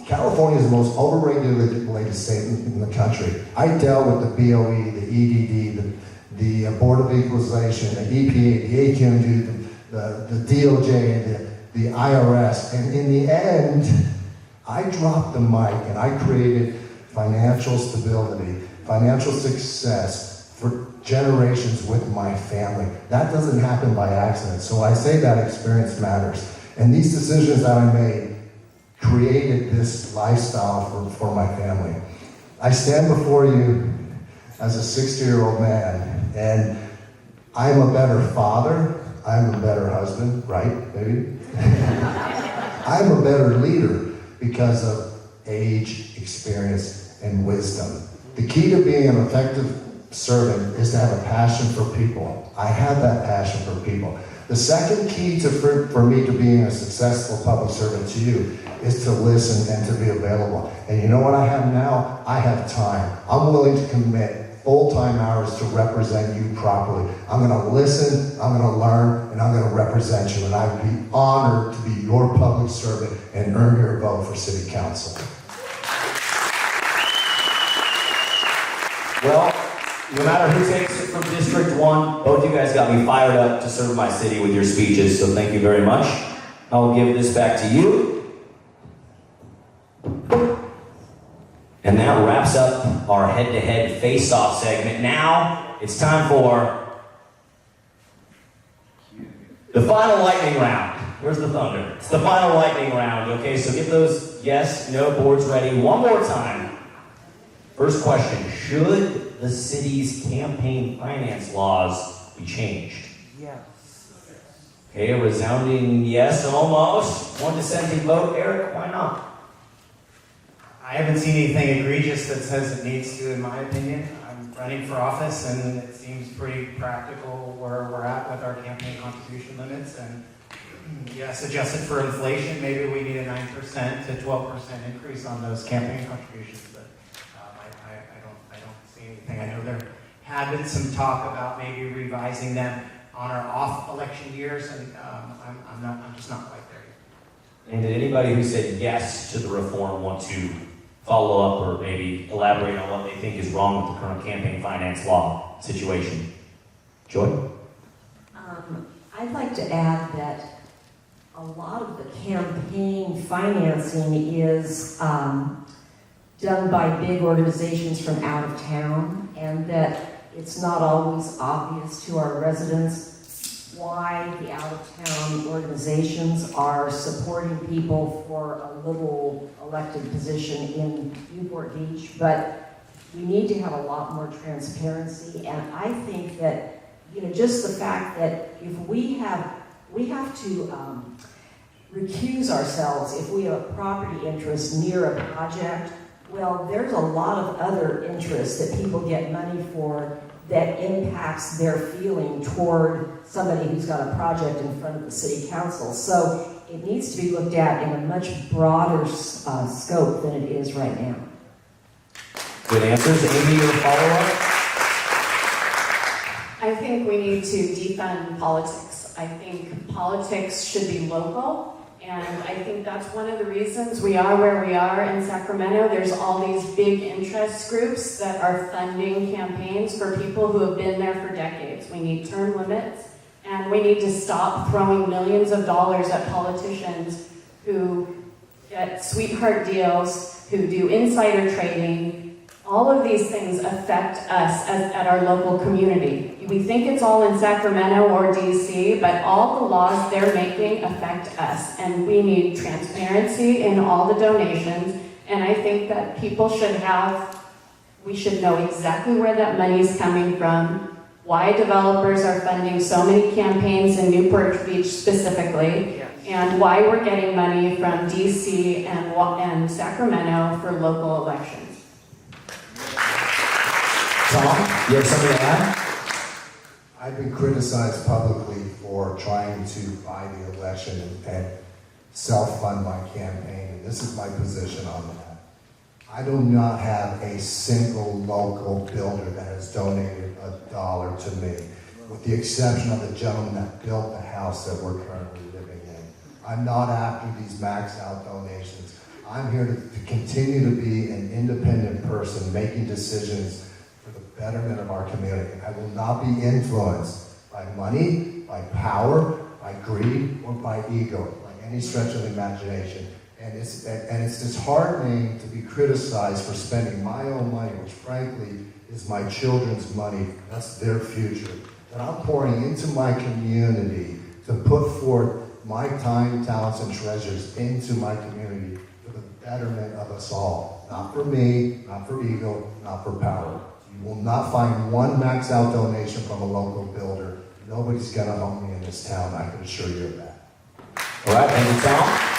D: California is the most overregulated state in the country. I dealt with the BOE, the EDD, the Board of Equalization, the EPA, the AQMD, the DOJ, and the IRS. And in the end, I dropped the mic and I created financial stability, financial success for generations with my family. That doesn't happen by accident. So I say that experience matters. And these decisions that I made created this lifestyle for my family. I stand before you as a 60-year-old man, and I'm a better father, I'm a better husband, right, baby? I'm a better leader because of age, experience, and wisdom. The key to being an effective servant is to have a passion for people. I have that passion for people. The second key for me to being a successful public servant to you is to listen and to be available. And you know what I have now? I have time. I'm willing to commit full-time hours to represent you properly. I'm going to listen, I'm going to learn, and I'm going to represent you. And I would be honored to be your public servant and earn your vote for City Council.
B: Well, no matter who takes it from District 1, both you guys got me fired up to serve my city with your speeches, so thank you very much. I'll give this back to you. And that wraps up our head-to-head face-off segment. Now, it's time for the final lightning round. Where's the thunder? It's the final lightning round, okay? So get those yes, no boards ready one more time. First question, should the city's campaign finance laws be changed?
K: Yes.
B: Okay, a resounding yes, almost. One dissenting vote. Eric, why not?
E: I haven't seen anything egregious that says it needs to, in my opinion. I'm running for office, and it seems pretty practical where we're at with our campaign contribution limits. And yes, adjusted for inflation, maybe we need a 9% to 12% increase on those campaign contributions. But I don't see anything. I know there had been some talk about maybe revising them on our off-election years, and I'm just not quite there yet.
B: And did anybody who said yes to the reform want to follow up or maybe elaborate on what they think is wrong with the current campaign finance law situation? Joy?
H: I'd like to add that a lot of the campaign financing is done by big organizations from out of town, and that it's not always obvious to our residents why the out-of-town organizations are supporting people for a little elected position in Newport Beach, but we need to have a lot more transparency. And I think that, just the fact that if we have to recuse ourselves if we have a property interest near a project. Well, there's a lot of other interests that people get money for that impacts their feeling toward somebody who's got a project in front of the city council. So it needs to be looked at in a much broader scope than it is right now.
B: Good answers. Amy, your follow-up?
F: I think we need to defund politics. I think politics should be local. And I think that's one of the reasons we are where we are in Sacramento. There's all these big interest groups that are funding campaigns for people who have been there for decades. We need term limits, and we need to stop throwing millions of dollars at politicians who get sweetheart deals, who do insider trading. All of these things affect us at our local community. We think it's all in Sacramento or DC, but all the laws they're making affect us, and we need transparency in all the donations, and I think that people should have We should know exactly where that money is coming from, why developers are funding so many campaigns in Newport Beach specifically, and why we're getting money from DC and Sacramento for local elections.
B: Tom, you have something to add?
D: I've been criticized publicly for trying to buy the election and self-fund my campaign, and this is my position on that. I do not have a single local builder that has donated $1 to me, with the exception of the gentleman that built the house that we're currently living in. I'm not after these maxed out donations. I'm here to continue to be an independent person making decisions for the betterment of our community. I will not be influenced by money, by power, by greed, or by ego, by any stretch of the imagination. And it's disheartening to be criticized for spending my own money, which frankly is my children's money. That's their future. That I'm pouring into my community to put forth my time, talents, and treasures into my community for the betterment of us all. Not for me, not for ego, not for power. You will not find one maxed out donation from a local builder. Nobody's gonna help me in this town, I can assure you of that.
B: All right, thank you, Tom.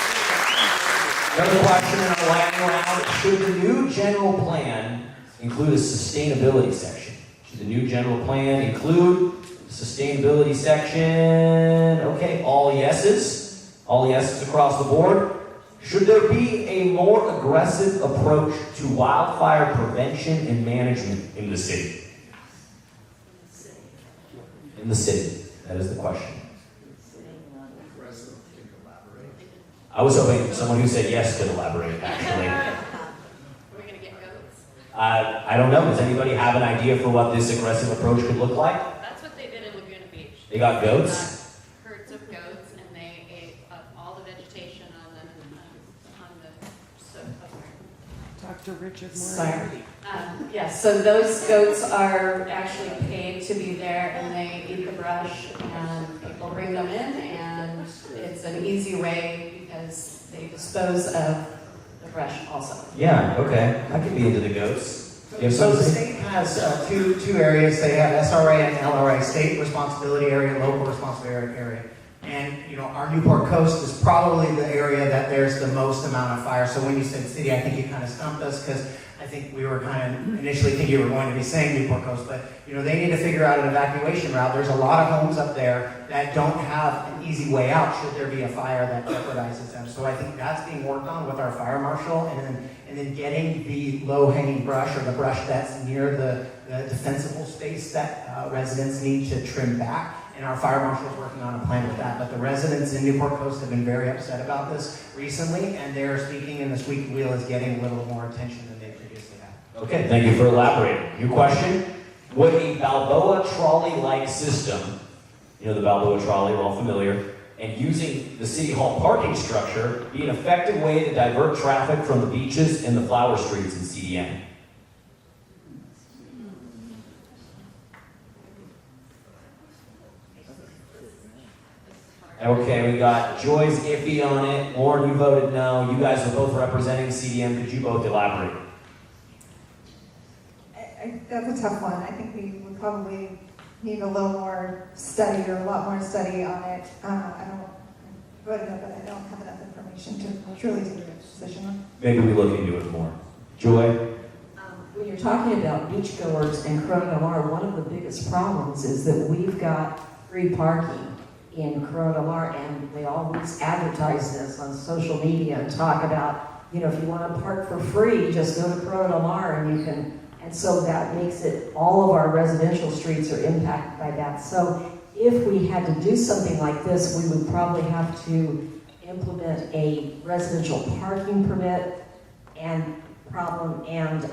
B: Another question in our lightning round. Should the new general plan include a sustainability section? Should the new general plan include a sustainability section? Okay, all yeses. All yeses across the board. Should there be a more aggressive approach to wildfire prevention and management in the city? In the city. That is the question. I was hoping someone who said yes could elaborate, actually.
F: Are we going to get goats?
B: I don't know. Does anybody have an idea for what this aggressive approach could look like?
F: That's what they did in Laguna Beach.
B: They got goats?
F: Herds of goats, and they ate up all the vegetation on the
K: Dr. Richard
F: Sorry.
K: Moore.
F: Yes, so those goats are actually paid to be there, and they eat the brush, and people bring them in, and it's an easy way because they dispose of the brush also.
B: Yeah, okay. I could be into the goats. You have
E: So the
B: something?
E: state has two areas. They have SRA and LRA, state responsibility area, local responsibility area. And our Newport Coast is probably the area that there's the most amount of fire. So when you said city, I think you kind of stumped us because I think we were kind of initially thinking you were going to be saying Newport Coast, but they need to figure out an evacuation route. There's a lot of homes up there that don't have an easy way out should there be a fire that jeopardizes them. So I think that's being worked on with our fire marshal, and then getting the low-hanging brush or the brush that's near the defensible space that residents need to trim back. And our fire marshal is working on a plan with that. But the residents in Newport Coast have been very upset about this recently, and they're speaking, and the squeaky wheel is getting a little more attention than they previously had.
B: Okay, thank you for elaborating. New question. Would a Balboa trolley-like system, the Balboa trolley, we're all familiar, and using the City Hall parking structure be an effective way to divert traffic from the beaches and the flower streets in CDM? Okay, we got Joy's iffy on it. Lauren, you voted no. You guys are both representing CDM. Could you both elaborate?
I: That's a tough one. I think we would probably need a little more study or a lot more study on it. I voted no, but I don't have enough information to truly take a position on.
B: Maybe we look into it more. Joy?
H: When you're talking about beachgoers and Corona Del Mar, one of the biggest problems is that we've got free parking in Corona Del Mar, and they always advertise this on social media and talk about, if you want to park for free, just go to Corona Del Mar and you can, and so that makes it, all of our residential streets are impacted by that. So if we had to do something like this, we would probably have to implement a residential parking permit and problem, and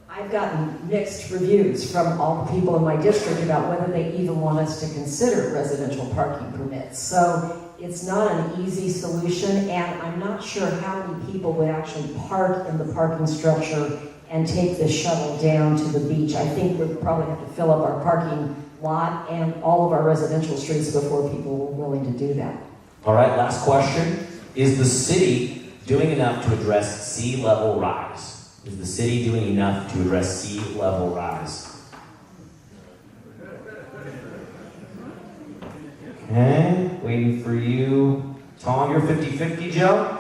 H: I've gotten mixed reviews from all the people in my district about whether they even want us to consider residential parking permits. So it's not an easy solution, and I'm not sure how many people would actually park in the parking structure and take the shuttle down to the beach. I think we'd probably have to fill up our parking lot and all of our residential streets before people were willing to do that.
B: All right, last question. Is the city doing enough to address sea level rise? Is the city doing enough to address sea level rise? Okay, waiting for you. Tom, you're 50-50, Joe?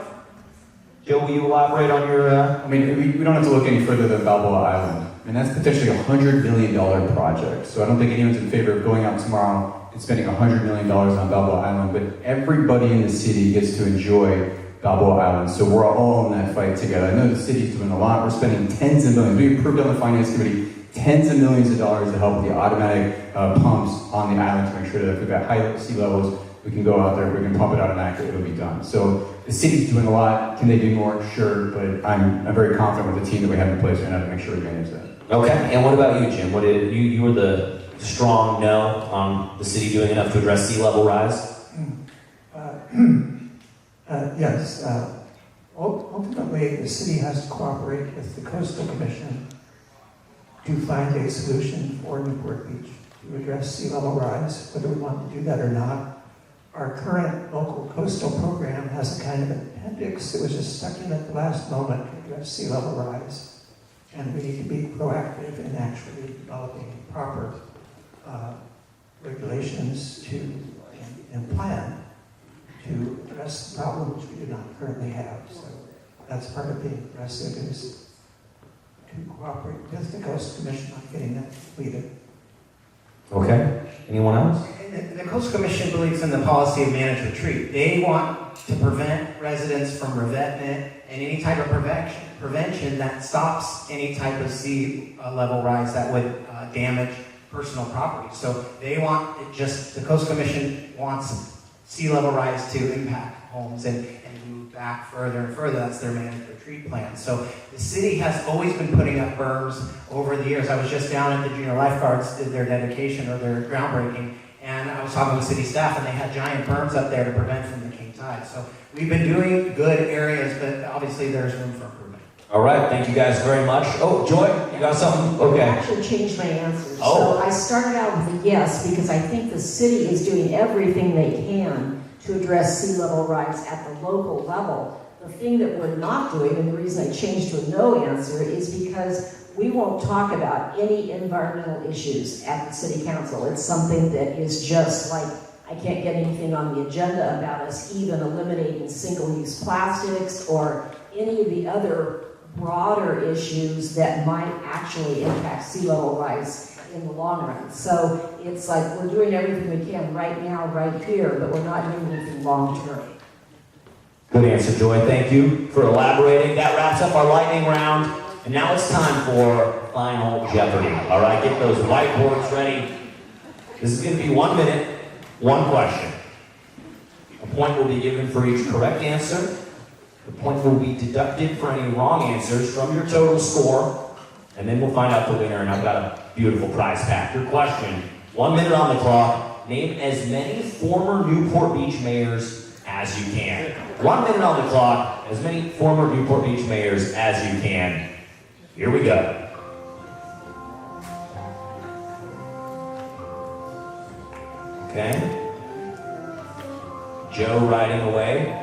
B: Joe, will you elaborate on your...
C: I mean, we don't have to look any further than Balboa Island. I mean, that's potentially a $100 million project. So I don't think anyone's in favor of going out tomorrow and spending $100 million on Balboa Island, but everybody in the city gets to enjoy Balboa Island. So we're all in that fight together. I know the city's doing a lot. We're spending tens of millions. We approved on the Finance Committee tens of millions of dollars to help with the automatic pumps on the island to make sure that if we've got high sea levels, we can go out there, we can pump it automatically, it'll be done. So the city's doing a lot. Can they do more? Sure, but I'm very confident with the team that we have in place right now to make sure we manage that.
B: Okay, and what about you, Jim? What did you were the strong no on the city doing enough to address sea level rise?
G: Yes. Ultimately, the city has to cooperate with the Coastal Commission to find a solution for Newport Beach to address sea level rise, whether we want to do that or not. Our current local coastal program has a kind of appendix that was just stuck in at the last moment to address sea level rise. And we need to be proactive in actually developing proper regulations and plan to address the problem which we do not currently have. So that's part of being aggressive, is to cooperate with the Coastal Commission on getting that completed.
B: Okay. Anyone else?
E: The Coastal Commission believes in the policy of managed retreat. They want to prevent residents from revetment and any type of prevention that stops any type of sea level rise that would damage personal property. So they want the Coastal Commission wants sea level rise to impact homes and move back further and further. That's their managed retreat plan. So the city has always been putting up berms over the years. I was just down at the junior lifeguards, did their dedication or their groundbreaking, and I was talking with city staff, and they had giant berms up there to prevent from the king tide. So we've been doing good areas, but obviously there's room for improvement.
B: All right, thank you guys very much. Oh, Joy, you got something?
H: I
B: Okay.
H: actually changed my answer.
B: Oh.
H: So I started out with a yes because I think the city is doing everything they can to address sea level rise at the local level. The thing that we're not doing, and the reason I changed to a no answer, is because we won't talk about any environmental issues at the city council. It's something that is just like, I can't get anything on the agenda about us even eliminating single-use plastics or any of the other broader issues that might actually impact sea level rise in the long run. So it's like we're doing everything we can right now, right here, but we're not doing anything long term.
B: Good answer, Joy. Thank you for elaborating. That wraps up our lightning round. And now it's time for Final Jeopardy. All right, get those whiteboards ready. This is going to be 1 minute, one question. A point will be given for each correct answer. The point will be deducted for any wrong answers from your total score. And then we'll find out the winner, and I've got a beautiful prize pack. Your question, 1 minute on the clock. Name as many former Newport Beach mayors as you can. 1 minute on the clock, as many former Newport Beach mayors as you can. Here we go. Okay. Joe riding away.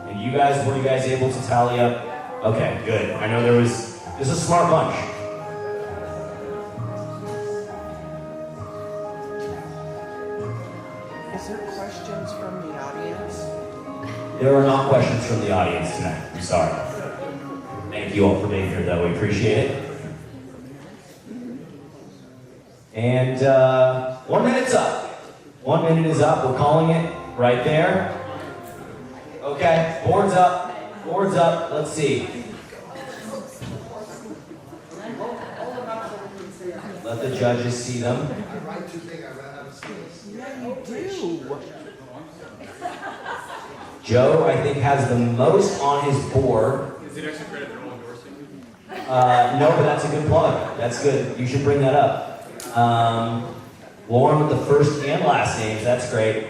B: And you guys, were you guys able to tally up? Okay, good. I know this is a smart bunch.
K: Is there questions from the audience?
B: There are not questions from the audience tonight. I'm sorry. Thank you all for being here, though. We appreciate it. And 1 minute's up. 1 minute is up. We're calling it right there. Okay, board's up. Board's up. Let's see. Let the judges see them.
K: Yeah, you do.
B: Joe, I think, has the most on his board.
J: Is it extra credit they're all endorsing?
B: No, but that's a good plug. That's good. You should bring that up. Lauren with the first and last names. That's great.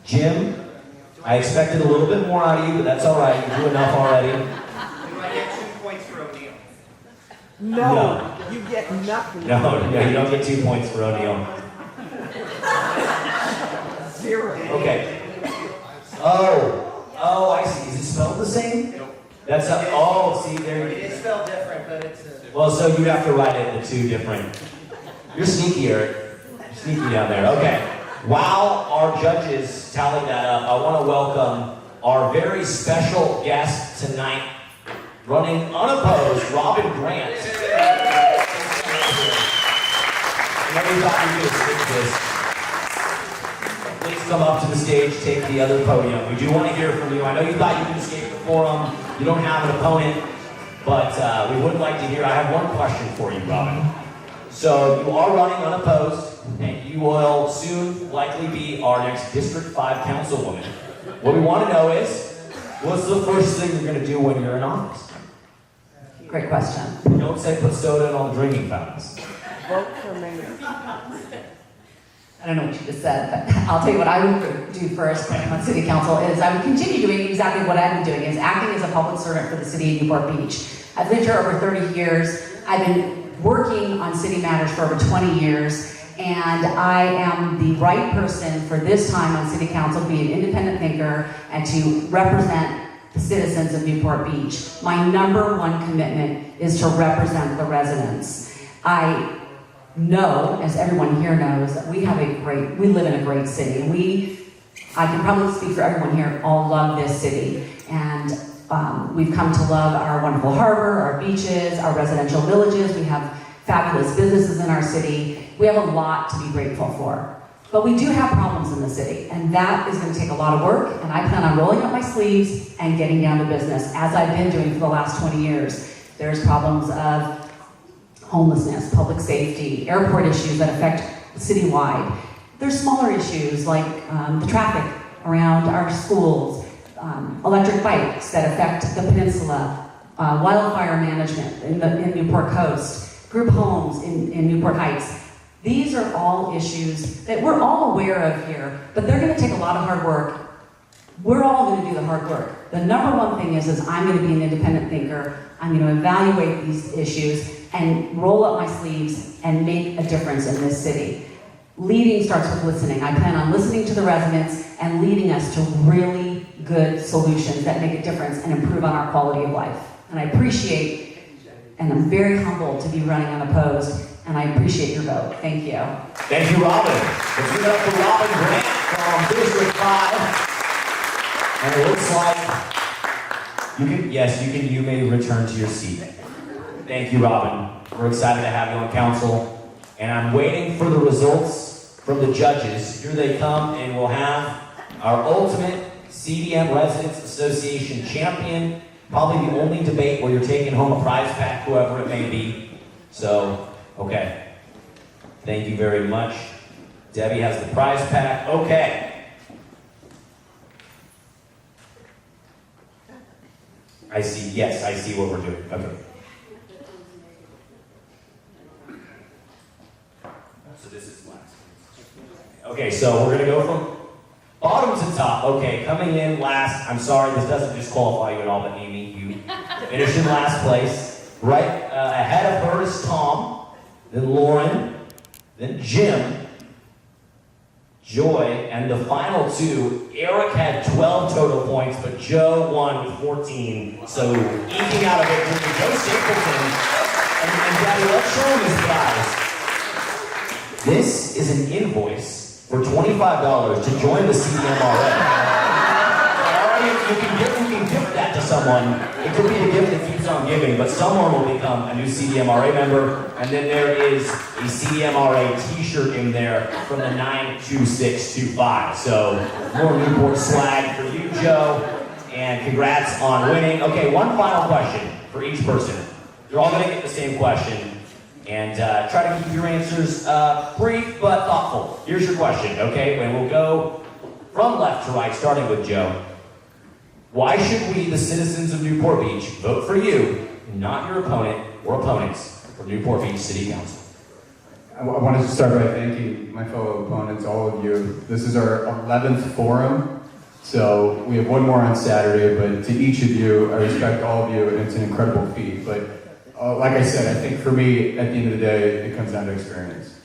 B: Jim, I expected a little bit more out of you, but that's all right. You do enough already.
E: Do I get 2 points for O'Neill?
K: No, you get nothing.
B: No, you don't get 2 points for O'Neill.
K: 0.
B: Okay. Oh, I see. Is it spelled the same?
J: Nope.
B: That's a, oh, see, there
E: It
B: you
E: is spelled different, but it's a...
B: Well, so you have to write it the two different. You're sneaky, Eric. You're sneaky down there. Okay. While our judges tally that up, I want to welcome our very special guest tonight, running unopposed, Robin Grant. I know you thought you could skip this. Please come up to the stage, take the other podium. We do want to hear from you. I know you thought you could escape the forum. You don't have an opponent, but we would like to hear. I have one question for you, Robin. So you are running unopposed, and you will soon likely be our next District 5 councilwoman. What we want to know is, what's the first thing you're going to do when you're in office?
L: Great question.
B: Don't say put soda in all the drinking fountains.
K: Vote for mayor.
L: I don't know what you just said, but I'll tell you what I would do first when I'm on city council is I would continue doing exactly what I've been doing, is acting as a public servant for the city of Newport Beach. I've lived here over 30 years. I've been working on city matters for over 20 years, and I am the right person for this time on city council to be an independent thinker and to represent the citizens of Newport Beach. My number one commitment is to represent the residents. I know, as everyone here knows, that we live in a great city. I can probably speak for everyone here, all love this city. And we've come to love our wonderful harbor, our beaches, our residential villages. We have fabulous businesses in our city. We have a lot to be grateful for. But we do have problems in the city, and that is going to take a lot of work, and I plan on rolling up my sleeves and getting down to business, as I've been doing for the last 20 years. There's problems of homelessness, public safety, airport issues that affect citywide. There's smaller issues like the traffic around our schools, electric bikes that affect the peninsula, wildfire management in Newport Coast, group homes in Newport Heights. These are all issues that we're all aware of here, but they're going to take a lot of hard work. We're all going to do the hard work. The number one thing is I'm going to be an independent thinker. I'm going to evaluate these issues and roll up my sleeves and make a difference in this city. Leading starts with listening. I plan on listening to the residents and leading us to really good solutions that make a difference and improve on our quality of life. And I appreciate, and I'm very humbled to be running unopposed, and I appreciate your vote. Thank you.
B: Thank you, Robin. Let's give it up for Robin Grant from District 5. And it looks like you may return to your seat. Thank you, Robin. We're excited to have you on council. And I'm waiting for the results from the judges. Here they come, and we'll have our ultimate CDM Residents Association champion. Probably the only debate where you're taking home a prize pack, whoever it may be. So, okay. Thank you very much. Debbie has the prize pack. Okay. I see what we're doing. Okay. So this is last. Okay, so we're gonna go from bottom to top. Okay, coming in last. I'm sorry, this doesn't disqualify you at all, but Amy, you finished in last place. Right ahead of her is Tom, then Lauren, then Jim, Joy, and the final two. Eric had 12 total points, but Joe won with 14. So eking out a victory, Joe Stapleton. And Daddy, let's show him his prize. This is an invoice for $25 to join the CDMRA. You can gift that to someone. It could be a gift that keeps on giving, but someone will become a new CDMRA member. And then there is a CDMRA t-shirt in there from the 92625. So more Newport swag for you, Joe. And congrats on winning. Okay, one final question for each person. You're all going to get the same question. And try to keep your answers brief but thoughtful. Here's your question, okay? And we'll go from left to right, starting with Joe. Why should we, the citizens of Newport Beach, vote for you, not your opponent or opponents, for Newport Beach City Council?
C: I wanted to start by thanking my fellow opponents, all of you. This is our 11th forum, so we have one more on Saturday, but to each of you, I respect all of you, and it's an incredible feat. But like I said, I think for me, at the end of the day, it comes down to experience.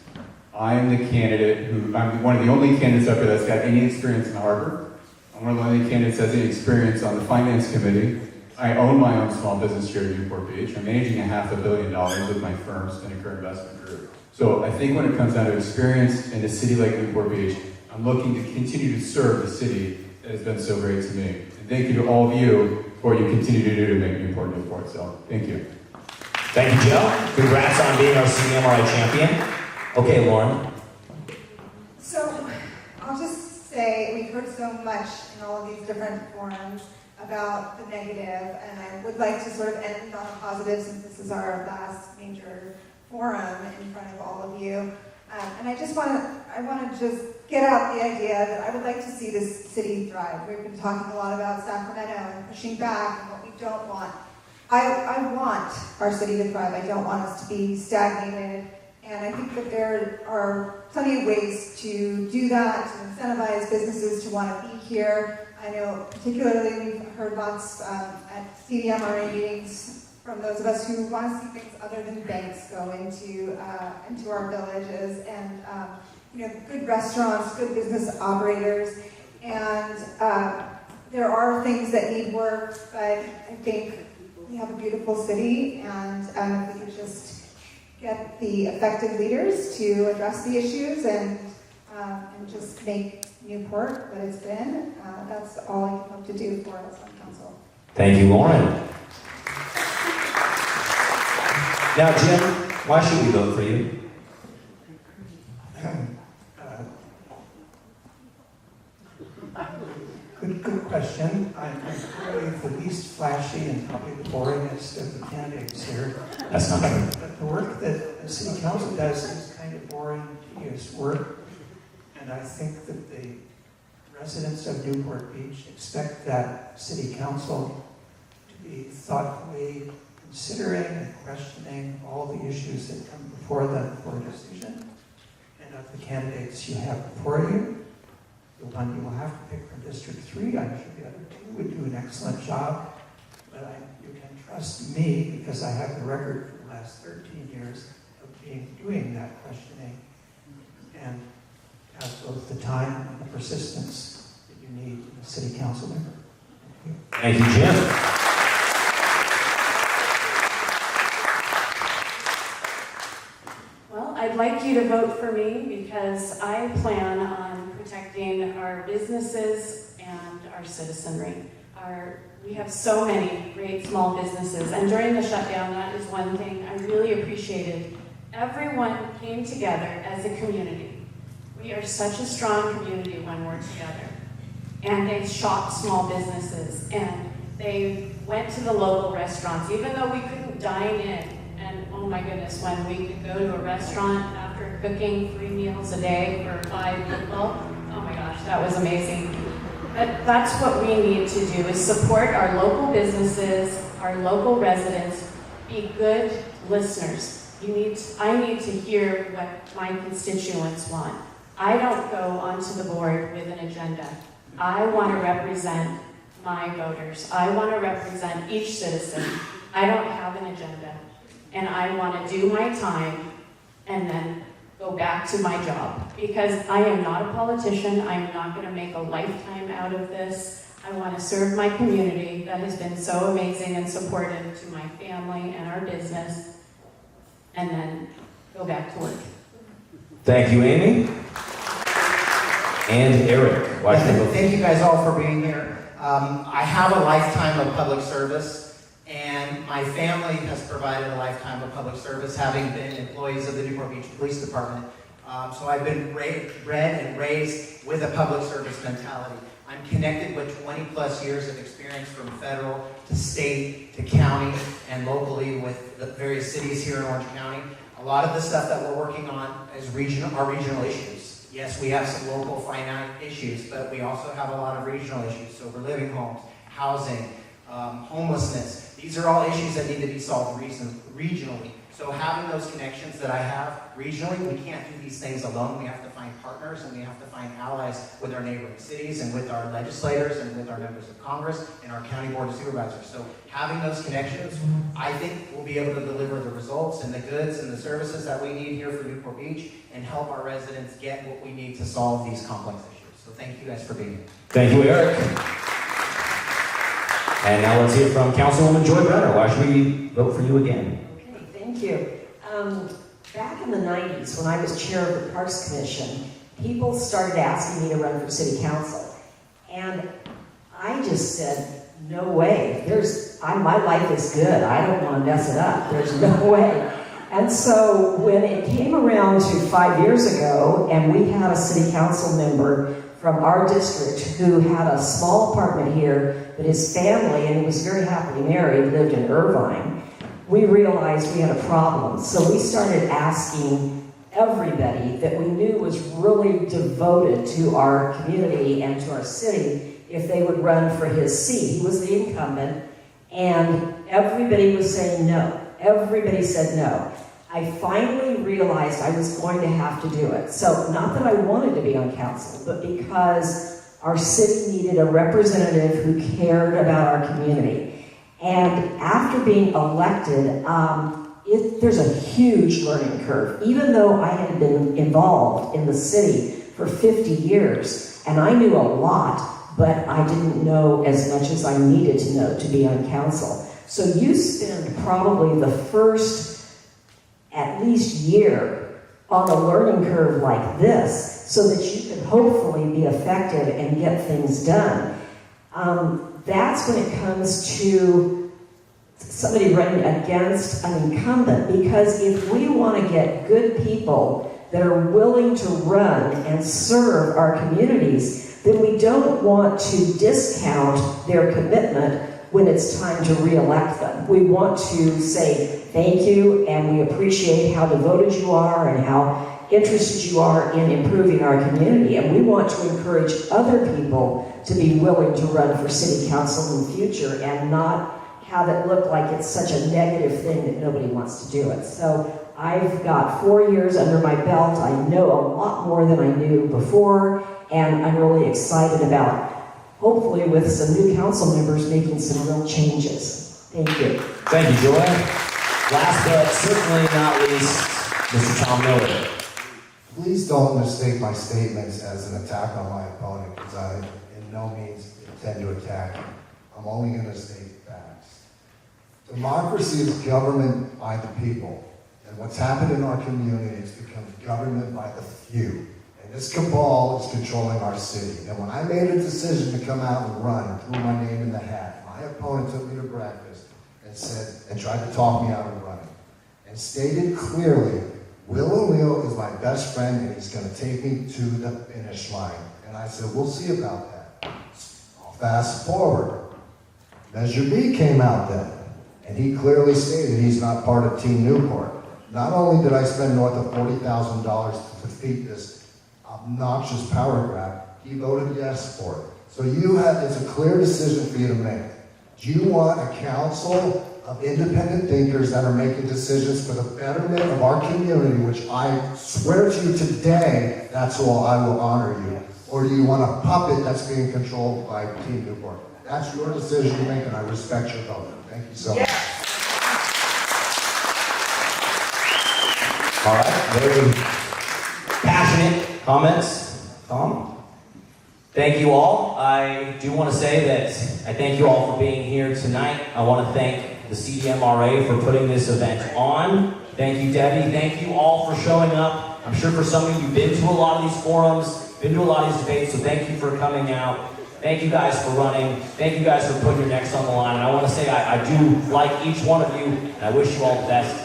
C: I am the candidate I'm one of the only candidates up here that's got any experience in the harbor. I'm one of the only candidates that has any experience on the finance committee. I own my own small business here in Newport Beach. I'm managing $500 million with my firm, Spinnaker Investment Group. So I think when it comes down to experience in a city like Newport Beach, I'm looking to continue to serve the city that has been so great to me. And thank you to all of you for what you continue to do to make Newport Newport. So thank you.
B: Thank you, Joe. Congrats on being our CDMRA champion. Okay, Lauren.
I: So, I'll just say, we've heard so much in all of these different forums about the negative, and I would like to sort of end on a positive since this is our last major forum in front of all of you. And I want to just get out the idea that I would like to see this city thrive. We've been talking a lot about Sacramento and pushing back and what we don't want. I want our city to thrive. I don't want us to be stagnated. And I think that there are plenty of ways to do that, to incentivize businesses to want to be here. I know particularly we've heard lots at CDMRA meetings from those of us who want to see things other than banks go into our villages, and good restaurants, good business operators, and there are things that need work, but I think we have a beautiful city, and if we could just get the effective leaders to address the issues and just make Newport what it's been, that's all I can hope to do for us on council.
B: Thank you, Lauren. Now, Jim, why should we vote for you?
G: Good question. I'm probably the least flashy and probably the boringest of the candidates here.
B: That's not true.
G: But the work that the city council does is kind of boring, tedious work. And I think that the residents of Newport Beach expect that city council to be thoughtfully considering and questioning all the issues that come before them for a decision. And of the candidates you have before you, the one you will have to pick from District 3, I'm sure the other two would do an excellent job. But you can trust me because I have the record for the last 13 years of doing that questioning and have both the time and the persistence that you need in a city council member.
B: Thank you, Jim.
F: I'd like you to vote for me because I plan on protecting our businesses and our citizenry. We have so many great small businesses, and during the shutdown, that is one thing I really appreciated. Everyone came together as a community. We are such a strong community when we're together. And they shopped small businesses, and they went to the local restaurants, even though we couldn't dine in. And oh my goodness, when we could go to a restaurant after cooking 3 meals a day for 5 people, oh my gosh, that was amazing. But that's what we need to do, is support our local businesses, our local residents, be good listeners. I need to hear what my constituents want. I don't go onto the board with an agenda. I want to represent my voters. I want to represent each citizen. I don't have an agenda. And I want to do my time and then go back to my job. Because I am not a politician. I am not going to make a lifetime out of this. I want to serve my community that has been so amazing and supportive to my family and our business, and then go back to work.
B: Thank you, Amy. And Eric.
E: Thank you guys all for being here. I have a lifetime of public service. And my family has provided a lifetime of public service, having been employees of the Newport Beach Police Department. So I've been bred and raised with a public service mentality. I'm connected with 20 plus years of experience from federal to state to county and locally with the various cities here in Orange County. A lot of the stuff that we're working on is regional issues. Yes, we have some local finite issues, but we also have a lot of regional issues. So we're living homes, housing, homelessness. These are all issues that need to be solved regionally. So having those connections that I have regionally, we can't do these things alone. We have to find partners and we have to find allies with our neighboring cities and with our legislators and with our members of Congress and our county board of supervisors. So having those connections, I think we'll be able to deliver the results and the goods and the services that we need here for Newport Beach and help our residents get what we need to solve these complex issues. So thank you guys for being here.
B: Thank you, Eric. And now let's hear from Councilwoman Joy Brenner. Why should we vote for you again?
H: Okay, thank you. Back in the 90s, when I was chair of the Parks Commission, people started asking me to run for city council. And I just said, no way. My life is good. I don't want to mess it up. There's no way. And so when it came around to 5 years ago, and we had a city council member from our district who had a small apartment here, but his family, and he was very happily married, lived in Irvine, we realized we had a problem. So we started asking everybody that we knew was really devoted to our community and to our city if they would run for his seat. He was the incumbent, and everybody was saying no. Everybody said no. I finally realized I was going to have to do it. So not that I wanted to be on council, but because our city needed a representative who cared about our community. And after being elected, there's a huge learning curve. Even though I had been involved in the city for 50 years, and I knew a lot, but I didn't know as much as I needed to know to be on council. So you spend probably the first at least year on a learning curve like this so that you can hopefully be effective and get things done. That's when it comes to somebody running against an incumbent, because if we want to get good people that are willing to run and serve our communities, then we don't want to discount their commitment when it's time to re-elect them. We want to say thank you, and we appreciate how devoted you are and how interested you are in improving our community. And we want to encourage other people to be willing to run for city council in the future and not have it look like it's such a negative thing that nobody wants to do it. So I've got 4 years under my belt. I know a lot more than I knew before, and I'm really excited about, hopefully with some new council members, making some real changes. Thank you.
B: Thank you, Joy. Last but certainly not least, Mr. Tom Miller.
D: Please don't mistake my statements as an attack on my opponent, because I in no means intend to attack him. I'm only going to state facts. Democracy is government by the people. And what's happened in our community is become government by the few. And this cabal is controlling our city. And when I made a decision to come out and run and threw my name in the hat, my opponent took me to breakfast and said, and tried to talk me out of running. And stated clearly, Will O'Neill is my best friend and he's going to take me to the finish line. And I said, we'll see about that. I'll fast forward. Measure B came out then. And he clearly stated he's not part of Team Newport. Not only did I spend north of $40,000 to defeat this obnoxious power grab, he voted yes for it. So it's a clear decision for you to make. Do you want a council of independent thinkers that are making decisions for the betterment of our community, which I swear to you today, that's all I will honor you? Or do you want a puppet that's being controlled by Team Newport? That's your decision to make, and I respect your vote. Thank you so much.
B: All right, very passionate comments. Tom? Thank you all. I do want to say that I thank you all for being here tonight. I want to thank the CDMRA for putting this event on. Thank you, Debbie. Thank you all for showing up. I'm sure for some of you, you've been to a lot of these forums, been to a lot of these debates, so thank you for coming out. Thank you guys for running. Thank you guys for putting your necks on the line. And I want to say I do like each one of you, and I wish you all the best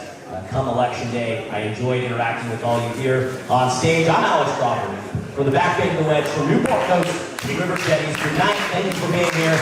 B: come election day. I enjoyed interacting with all you here on stage. I'm Alex Crawford. For the Back Bay of the Wedge, from Newport Coast to River Jetties, good night. Thank you for being here.